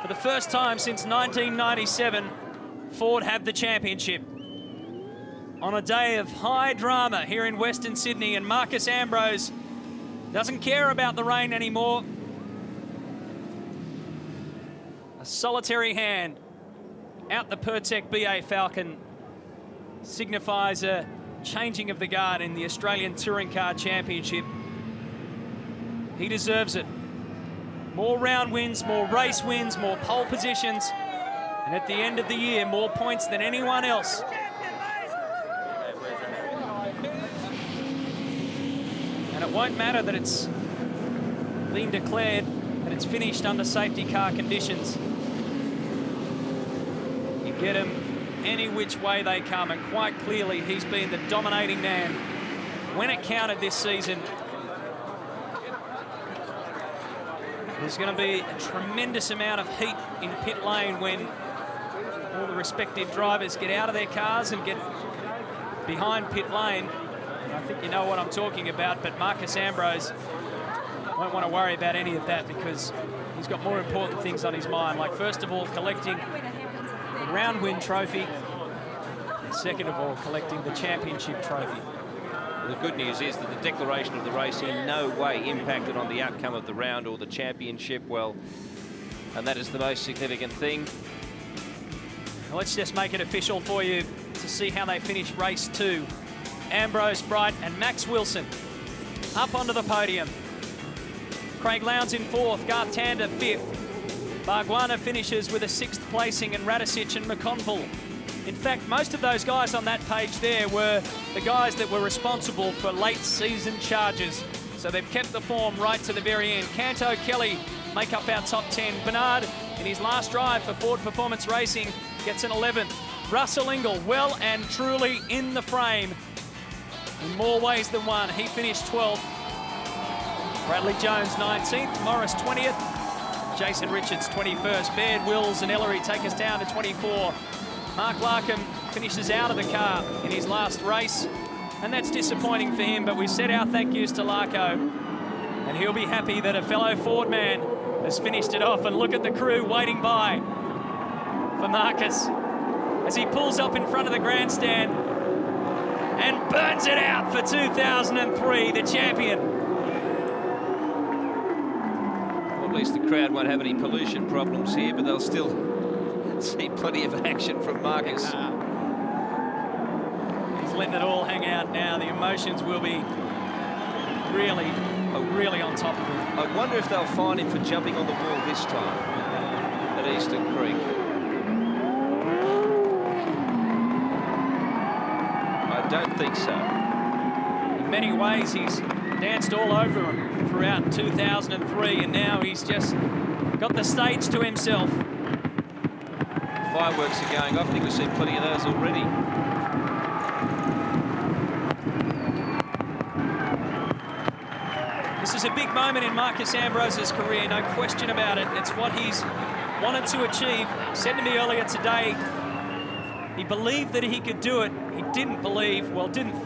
for the first time since 1997, Ford have the championship. on a day of high drama here in Western Sydney, and Marcos Ambrose doesn't care about the rain anymore. A solitary hand out the Pertec BA Falcon signifies a changing of the guard in the Australian Touring Car Championship. He deserves it. More round wins, more race wins, more pole positions, and at the end of the year, more points than anyone else. And it won't matter that it's been declared that it's finished under safety car conditions. You get them any which way they come, and quite clearly he's been the dominating man when it counted this season. There's going to be a tremendous amount of heat in pit lane when all the respective drivers get out of their cars and get behind pit lane. I think you know what I'm talking about, but Marcos Ambrose won't want to worry about any of that because he's got more important things on his mind, like first of all collecting the round win trophy, and second of all collecting the championship trophy. The good news is that the declaration of the race in no way impacted on the outcome of the round or the championship. Well, and that is the most significant thing. Well, let's just make it official for you to see how they finish race 2. Ambrose, Bright and Max Wilson up onto the podium. Craig Lowndes in 4th, Garth Tander 5th. Bargwanna finishes with a 6th placing, and Radicic and McConville. In fact, most of those guys on that page there were the guys that were responsible for late season charges. So they've kept the form right to the very end. Canto, Kelly make up our top 10. Bernard, in his last drive for Ford Performance Racing, gets an 11th. Russell Ingall, well and truly in the frame in more ways than one. He finished 12th. Bradley Jones 19th, Morris 20th, Jason Richards 21st. Baird, Wills and Ellery take us down to 24. Mark Larkham finishes out of the car in his last race, and that's disappointing for him, but we said our thank yous to Larko, and he'll be happy that a fellow Ford man has finished it off. And look at the crew waiting by for Marcus as he pulls up in front of the grandstand and burns it out for 2003, the champion. Well, at least the crowd won't have any pollution problems here, but they'll still see plenty of action from Marcus. He's letting it all hang out now. The emotions will be really on top of him. I wonder if they'll fine him for jumping on the wall this time at Eastern Creek. I don't think so. In many ways, he's danced all over him throughout 2003, and now he's just got the stage to himself. Fireworks are going off. I think we've seen plenty of those already. This is a big moment in Marcos Ambrose's career, no question about it. It's what he's wanted to achieve. He said to me earlier today, he believed that he could do it. He didn't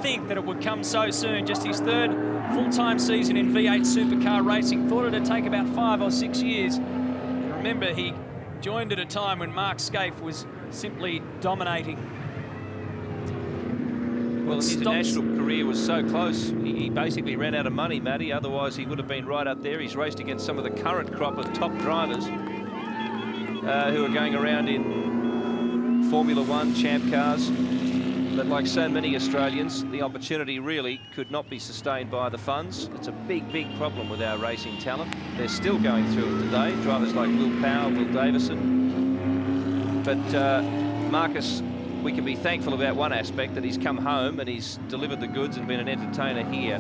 think that it would come so soon. Just his 3rd full-time season in V8 supercar racing. Thought it'd take about 5 or 6 years. And remember, he joined at a time when Mark Skaife was simply dominating. Well, his international career was so close, he basically ran out of money, Matty. Otherwise, he would have been right up there. He's raced against some of the current crop of top drivers who are going around in Formula One champ cars. But like so many Australians, the opportunity really could not be sustained by the funds. It's a big, big problem with our racing talent. They're still going through it today. Drivers like Will Power, Will Davison. But Marcus, we can be thankful about one aspect, that he's come home and he's delivered the goods and been an entertainer here.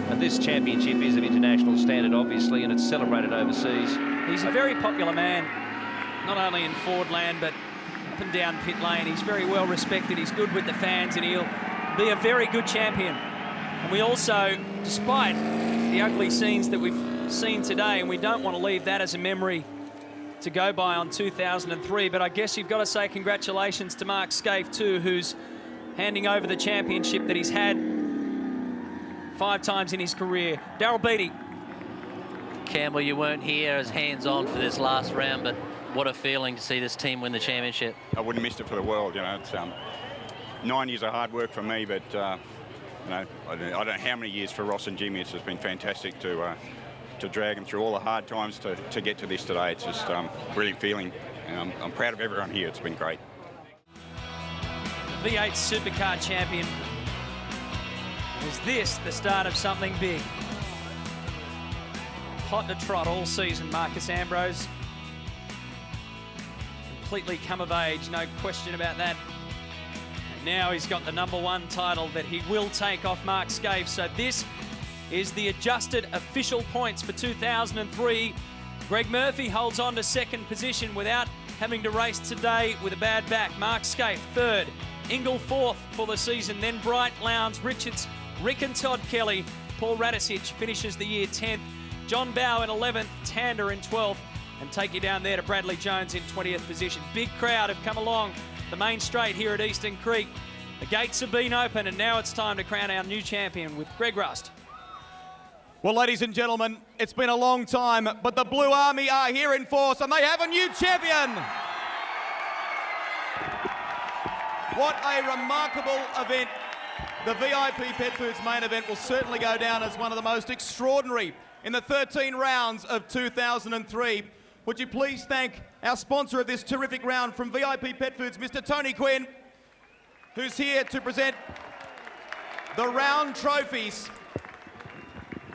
And this championship is of international standard, obviously, and it's celebrated overseas. He's a very popular man, not only in Fordland, but up and down pit lane. He's very well respected. He's good with the fans, and he'll be a very good champion. And we also, despite the ugly scenes that we've seen today, and we don't want to leave that as a memory to go by on 2003, but I guess you've got to say congratulations to Mark Skaife too, who's handing over the championship that he's had 5 times in his career. Darryl Beattie. Campbell, you weren't here as hands-on for this last round, but what a feeling to see this team win the championship. I wouldn't miss it for the world, you know. It's 9 years of hard work for me, but you know, I don't know how many years for Ross and Jimmy. It's just been fantastic to drag them through all the hard times to get to this today. It's just brilliant feeling, and I'm proud of everyone here. It's been great. V8 Supercar Champion. Is this the start of something big? Hot to trot all season, Marcus Ambrose. Completely come of age, no question about that. And now he's got the #1 title that he will take off Mark Skaife. So this is the adjusted official points for 2003. Greg Murphy holds on to second position without having to race today with a bad back. Mark Skaife third, Ingall fourth for the season, then Bright, Lowndes, Richards, Rick and Todd Kelly. Paul Radicic finishes the year 10th. John Bow in 11th, Tander in 12th, and take you down there to Bradley Jones in 20th position. Big crowd have come along the main straight here at Eastern Creek. The gates have been open, and now it's time to crown our new champion with Greg Rust. Well, ladies and gentlemen, it's been a long time, but the Blue Army are here in force, and they have a new champion. What a remarkable event. The VIP Pet Foods main event will certainly go down as one of the most extraordinary in the 13 rounds of 2003. Would you please thank our sponsor of this terrific round from VIP Pet Foods, Mr. Tony Quinn, who's here to present the round trophies.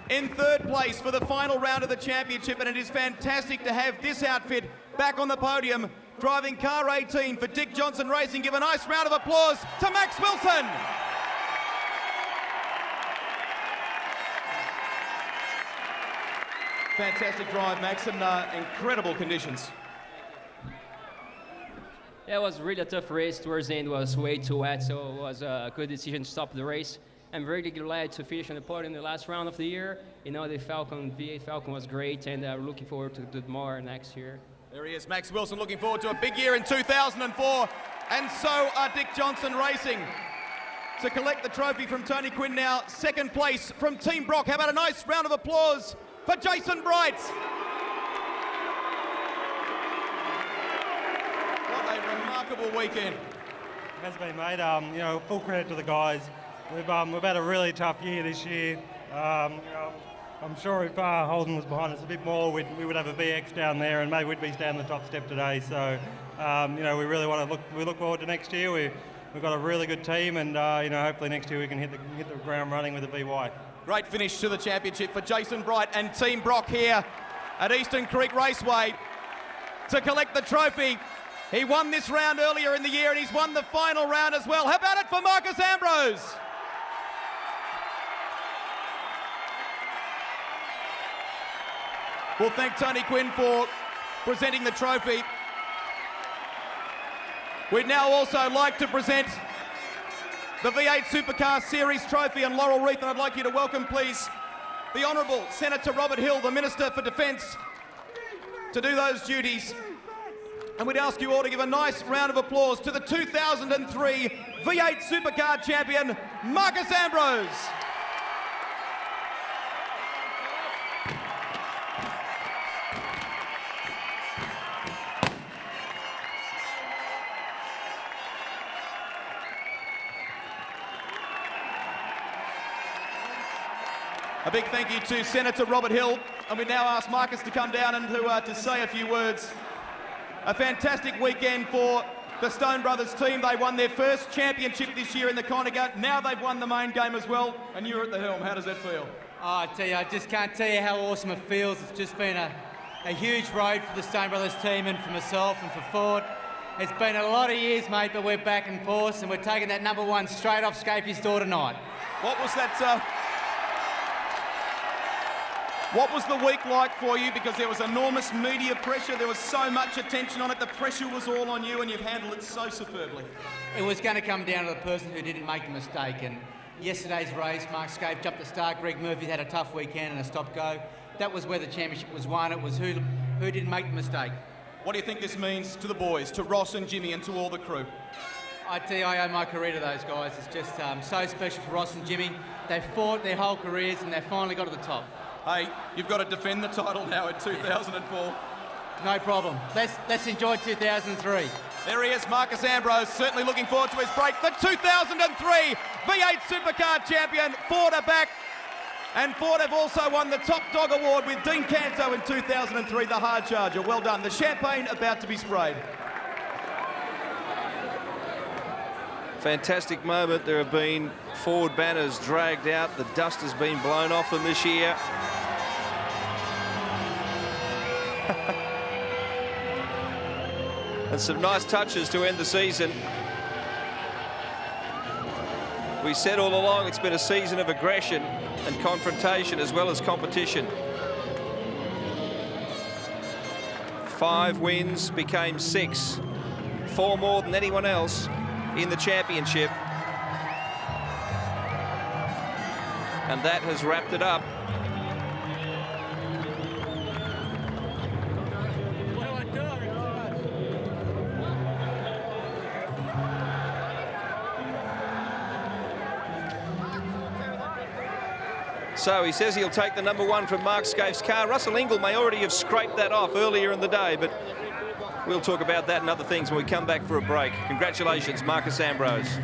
In third place for the final round of the championship, and it is fantastic to have this outfit back on the podium, driving car 18 for Dick Johnson Racing. Give a nice round of applause to Max Wilson. Fantastic drive, Max, and incredible conditions. Yeah, it was really a tough race. Towards the end, it was way too wet, so it was a good decision to stop the race. I'm very glad to finish on the podium in the last round of the year. You know, the V8 Falcon was great, and we're looking forward to do more next year. There he is, Max Wilson, looking forward to a big year in 2004, and so are Dick Johnson Racing. To collect the trophy from Tony Quinn now, second place from Team Brock. How about a nice round of applause for Jason Bright? What a remarkable weekend. It has been, mate. You know, full credit to the guys. We've had a really tough year this year. You know, I'm sure if Holden was behind us a bit more, we would have a VX down there, and maybe we'd be down the top step today. So, you know, we really want to look forward to next year. We've got a really good team, and you know, hopefully next year we can hit the ground running with the VY. Great finish to the championship for Jason Bright and Team Brock here at Eastern Creek Raceway to collect the trophy. He won this round earlier in the year, and he's won the final round as well. How about it for Marcus Ambrose? We'll thank Tony Quinn for presenting the trophy. We'd now also like to present the V8 Supercar Series trophy and laurel wreath, and I'd like you to welcome, please, the Honourable Senator Robert Hill, the Minister for Defence, to do those duties. And we'd ask you all to give a nice round of applause to the 2003 V8 Supercar champion, Marcus Ambrose. A big thank you to Senator Robert Hill, and we now ask Marcus to come down and to say a few words. A fantastic weekend for the Stone Brothers team. They won their first championship this year in the Conega. Now they've won the main game as well, and you're at the helm. How does that feel? Oh, I tell you, I just can't tell you how awesome it feels. It's just been a huge road for the Stone Brothers team and for myself and for Ford. It's been a lot of years, mate, but we're back in force, and we're taking that #1 straight off Skaife's door tonight. What was that? What was the week like for you? Because there was enormous media pressure, there was so much attention on it, the pressure was all on you, and you've handled it so superbly. It was going to come down to the person who didn't make the mistake, and yesterday's race, Mark Skaife jumped the start, Greg Murphy had a tough weekend and a stop-go. That was where the championship was won. It was who didn't make the mistake. What do you think this means to the boys, to Ross and Jimmy and to all the crew? I tell you, I owe my career to those guys. It's just so special for Ross and Jimmy. They've fought their whole careers and they've finally got to the top. Hey, you've got to defend the title now in 2004. No problem. Let's enjoy 2003. There he is, Marcus Ambrose, certainly looking forward to his break. The 2003 V8 Supercar champion, Ford are back. And Ford have also won the Top Dog Award with Dean Canto in 2003, the hard charger. Well done. The champagne about to be sprayed. Fantastic moment. There have been Ford banners dragged out. The dust has been blown off them this year. And some nice touches to end the season. We said all along it's been a season of aggression and confrontation as well as competition. 5 wins became 6, 4 more than anyone else in the championship. And that has wrapped it up. So he says he'll take the #1 from Mark Skaife's car. Russell Ingall may already have scraped that off earlier in the day, but we'll talk about that and other things when we come back for a break. Congratulations, Marcus Ambrose.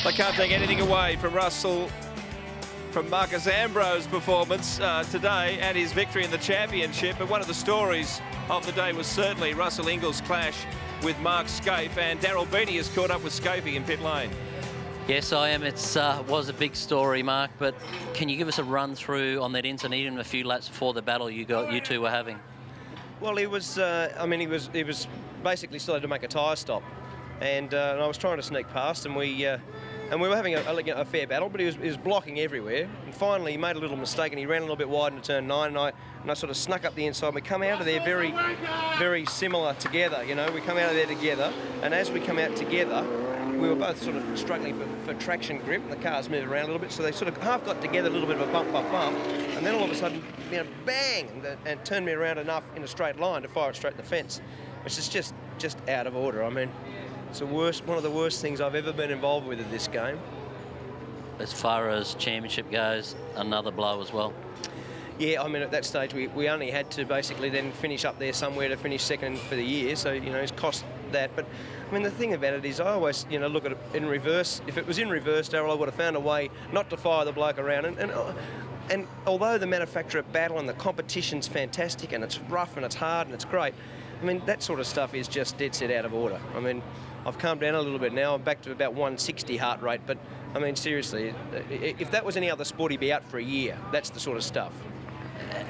They can't take anything away from Marcus Ambrose's performance today and his victory in the championship. But one of the stories of the day was certainly Russell Ingall's clash with Mark Skaife, and Daryl Beattie has caught up with Skaife in pit lane. Yes, I am. It was a big story, Mark, but can you give us a run through on that incident, even a few laps before the battle you two were having? Well, he was, he was basically still had to make a tyre stop, and I was trying to sneak past, and we were having a fair battle, but he was blocking everywhere. And finally, he made a little mistake, and he ran a little bit wide into turn 9, and I sort of snuck up the inside. We come out of there very, very similar together. You know, we come out of there together, and as we come out together, we were both sort of struggling for traction grip, and the cars moved around a little bit, so they sort of half got together, a little bit of a bump, and then all of a sudden, you know, bang, and turned me around enough in a straight line to fire it straight at the fence, which is just out of order. I mean, it's one of the worst things I've ever been involved with in this game. As far as championship goes, another blow as well. Yeah, I mean, at that stage, we only had to basically then finish up there somewhere to finish second for the year, so, you know, it's cost that. But, I mean, the thing about it is I always, you know, look at it in reverse. If it was in reverse, Daryl, I would have found a way not to fire the bloke around. And although the manufacturer battle and the competition's fantastic and it's rough and it's hard and it's great, I mean, that sort of stuff is just dead set out of order. I mean, I've calmed down a little bit now. I'm back to about 160 heart rate. But, I mean, seriously, if that was any other sport, he'd be out for a year. That's the sort of stuff.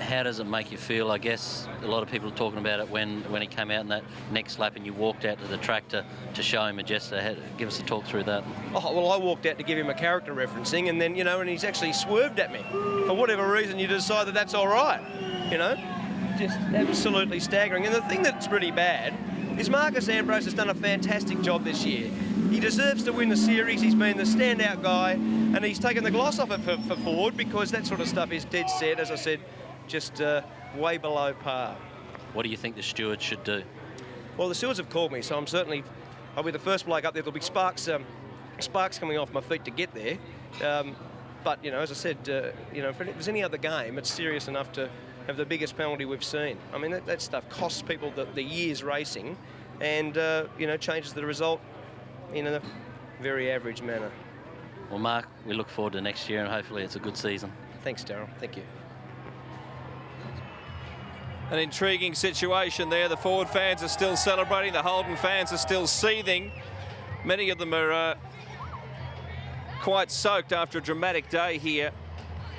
How does it make you feel? I guess a lot of people are talking about it when he came out in that next lap and you walked out to the track to show him a gesture. Give us a talk through that. Oh, well, I walked out to give him a character referencing, and then, you know, and he's actually swerved at me. For whatever reason, you decide that that's all right, you know? Just absolutely staggering. And the thing that's pretty bad is Marcus Ambrose has done a fantastic job this year. He deserves to win the series. He's been the standout guy, and he's taken the gloss off it for Ford, because that sort of stuff is dead set, as I said, just way below par. What do you think the stewards should do? Well, the stewards have called me, so I'll be the first bloke up there. There'll be sparks coming off my feet to get there. But, you know, as I said, you know, if it was any other game, it's serious enough to have the biggest penalty we've seen. I mean, that stuff costs people the year's racing, and, you know, changes the result in a very average manner. Well, Mark, we look forward to next year, and hopefully it's a good season. Thanks, Daryl. Thank you. An intriguing situation there. The Ford fans are still celebrating. The Holden fans are still seething. Many of them are quite soaked after a dramatic day here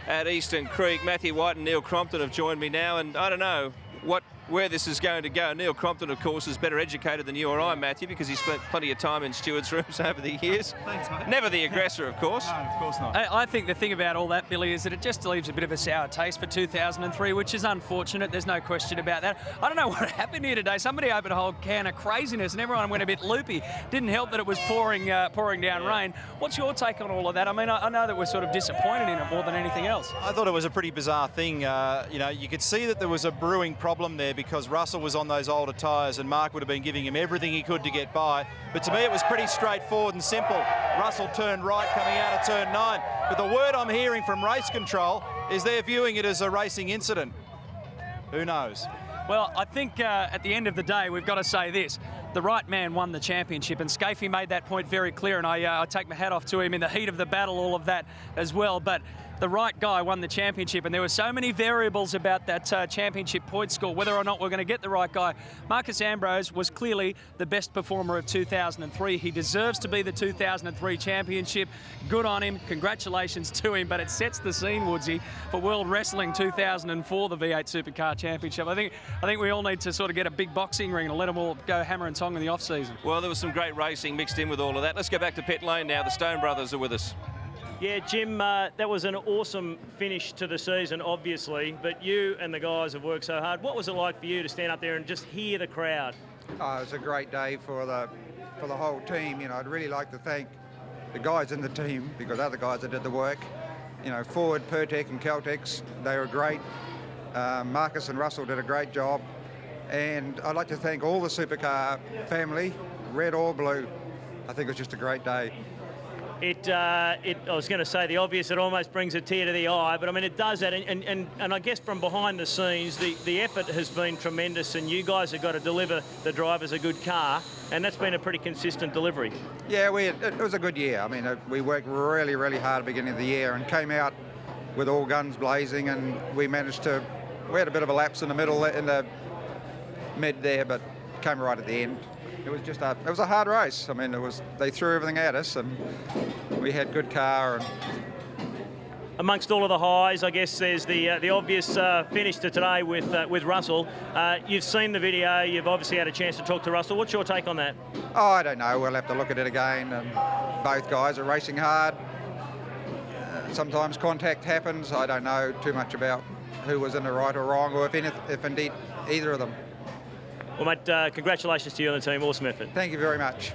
at Eastern Creek. Matthew White and Neil Crompton have joined me now, and I don't know, what where this is going to go. Neil Crompton, of course, is better educated than you or I, Matthew, because he spent plenty of time in stewards' rooms over the years. Thanks, mate. Never the aggressor, of course. No, of course not. I think the thing about all that, Billy, is that it just leaves a bit of a sour taste for 2003, which is unfortunate. There's no question about that. I don't know what happened here today. Somebody opened a whole can of craziness and everyone went a bit loopy. Didn't help that it was pouring down rain. What's your take on all of that? I mean, I know that we're sort of disappointed in it more than anything else. I thought it was a pretty bizarre thing. You know, you could see that there was a brewing problem there because Russell was on those older tyres and Mark would have been giving him everything he could to get by. But to me, it was pretty straightforward and simple. Russell turned right coming out of turn 9. But the word I'm hearing from race control is they're viewing it as a racing incident. Who knows? Well, I think at the end of the day, we've got to say this. The right man won the championship, and Skaife made that point very clear, and I take my hat off to him in the heat of the battle, all of that as well. But the right guy won the championship, and there were so many variables about that championship point score, whether or not we're going to get the right guy. Marcus Ambrose was clearly the best performer of 2003. He deserves to be the 2003 championship. Good on him. Congratulations to him. But it sets the scene, Woodsy, for World Wrestling 2004, the V8 Supercar Championship. I think we all need to sort of get a big boxing ring and let them all go hammer and tong in the off-season. Well, there was some great racing mixed in with all of that. Let's go back to pit lane now. The Stone brothers are with us. Yeah, Jim, that was an awesome finish to the season, obviously, but you and the guys have worked so hard. What was it like for you to stand up there and just hear the crowd? Oh, it was a great day for the whole team. You know, I'd really like to thank the guys in the team, because they're the guys that did the work. You know, Ford, Pertec and Caltex, they were great. Marcus and Russell did a great job. And I'd like to thank all the supercar family, red or blue. I think it was just a great day. I was going to say the obvious, it almost brings a tear to the eye, but I mean, it does that. And I guess from behind the scenes, the effort has been tremendous, and you guys have got to deliver the drivers a good car, and that's been a pretty consistent delivery. Yeah, it was a good year. I mean, we worked really, really hard at the beginning of the year and came out with all guns blazing, and we had a bit of a lapse in the middle, in the mid there, but came right at the end. It was a hard race. I mean, they threw everything at us, and we had good car. And amongst all of the highs, I guess there's the obvious finish to today with Russell. You've seen the video. You've obviously had a chance to talk to Russell. What's your take on that? Oh, I don't know. We'll have to look at it again. And both guys are racing hard. Sometimes contact happens. I don't know too much about who was in the right or wrong, or if indeed either of them. Well, mate, congratulations to you and the team. Awesome effort. Thank you very much.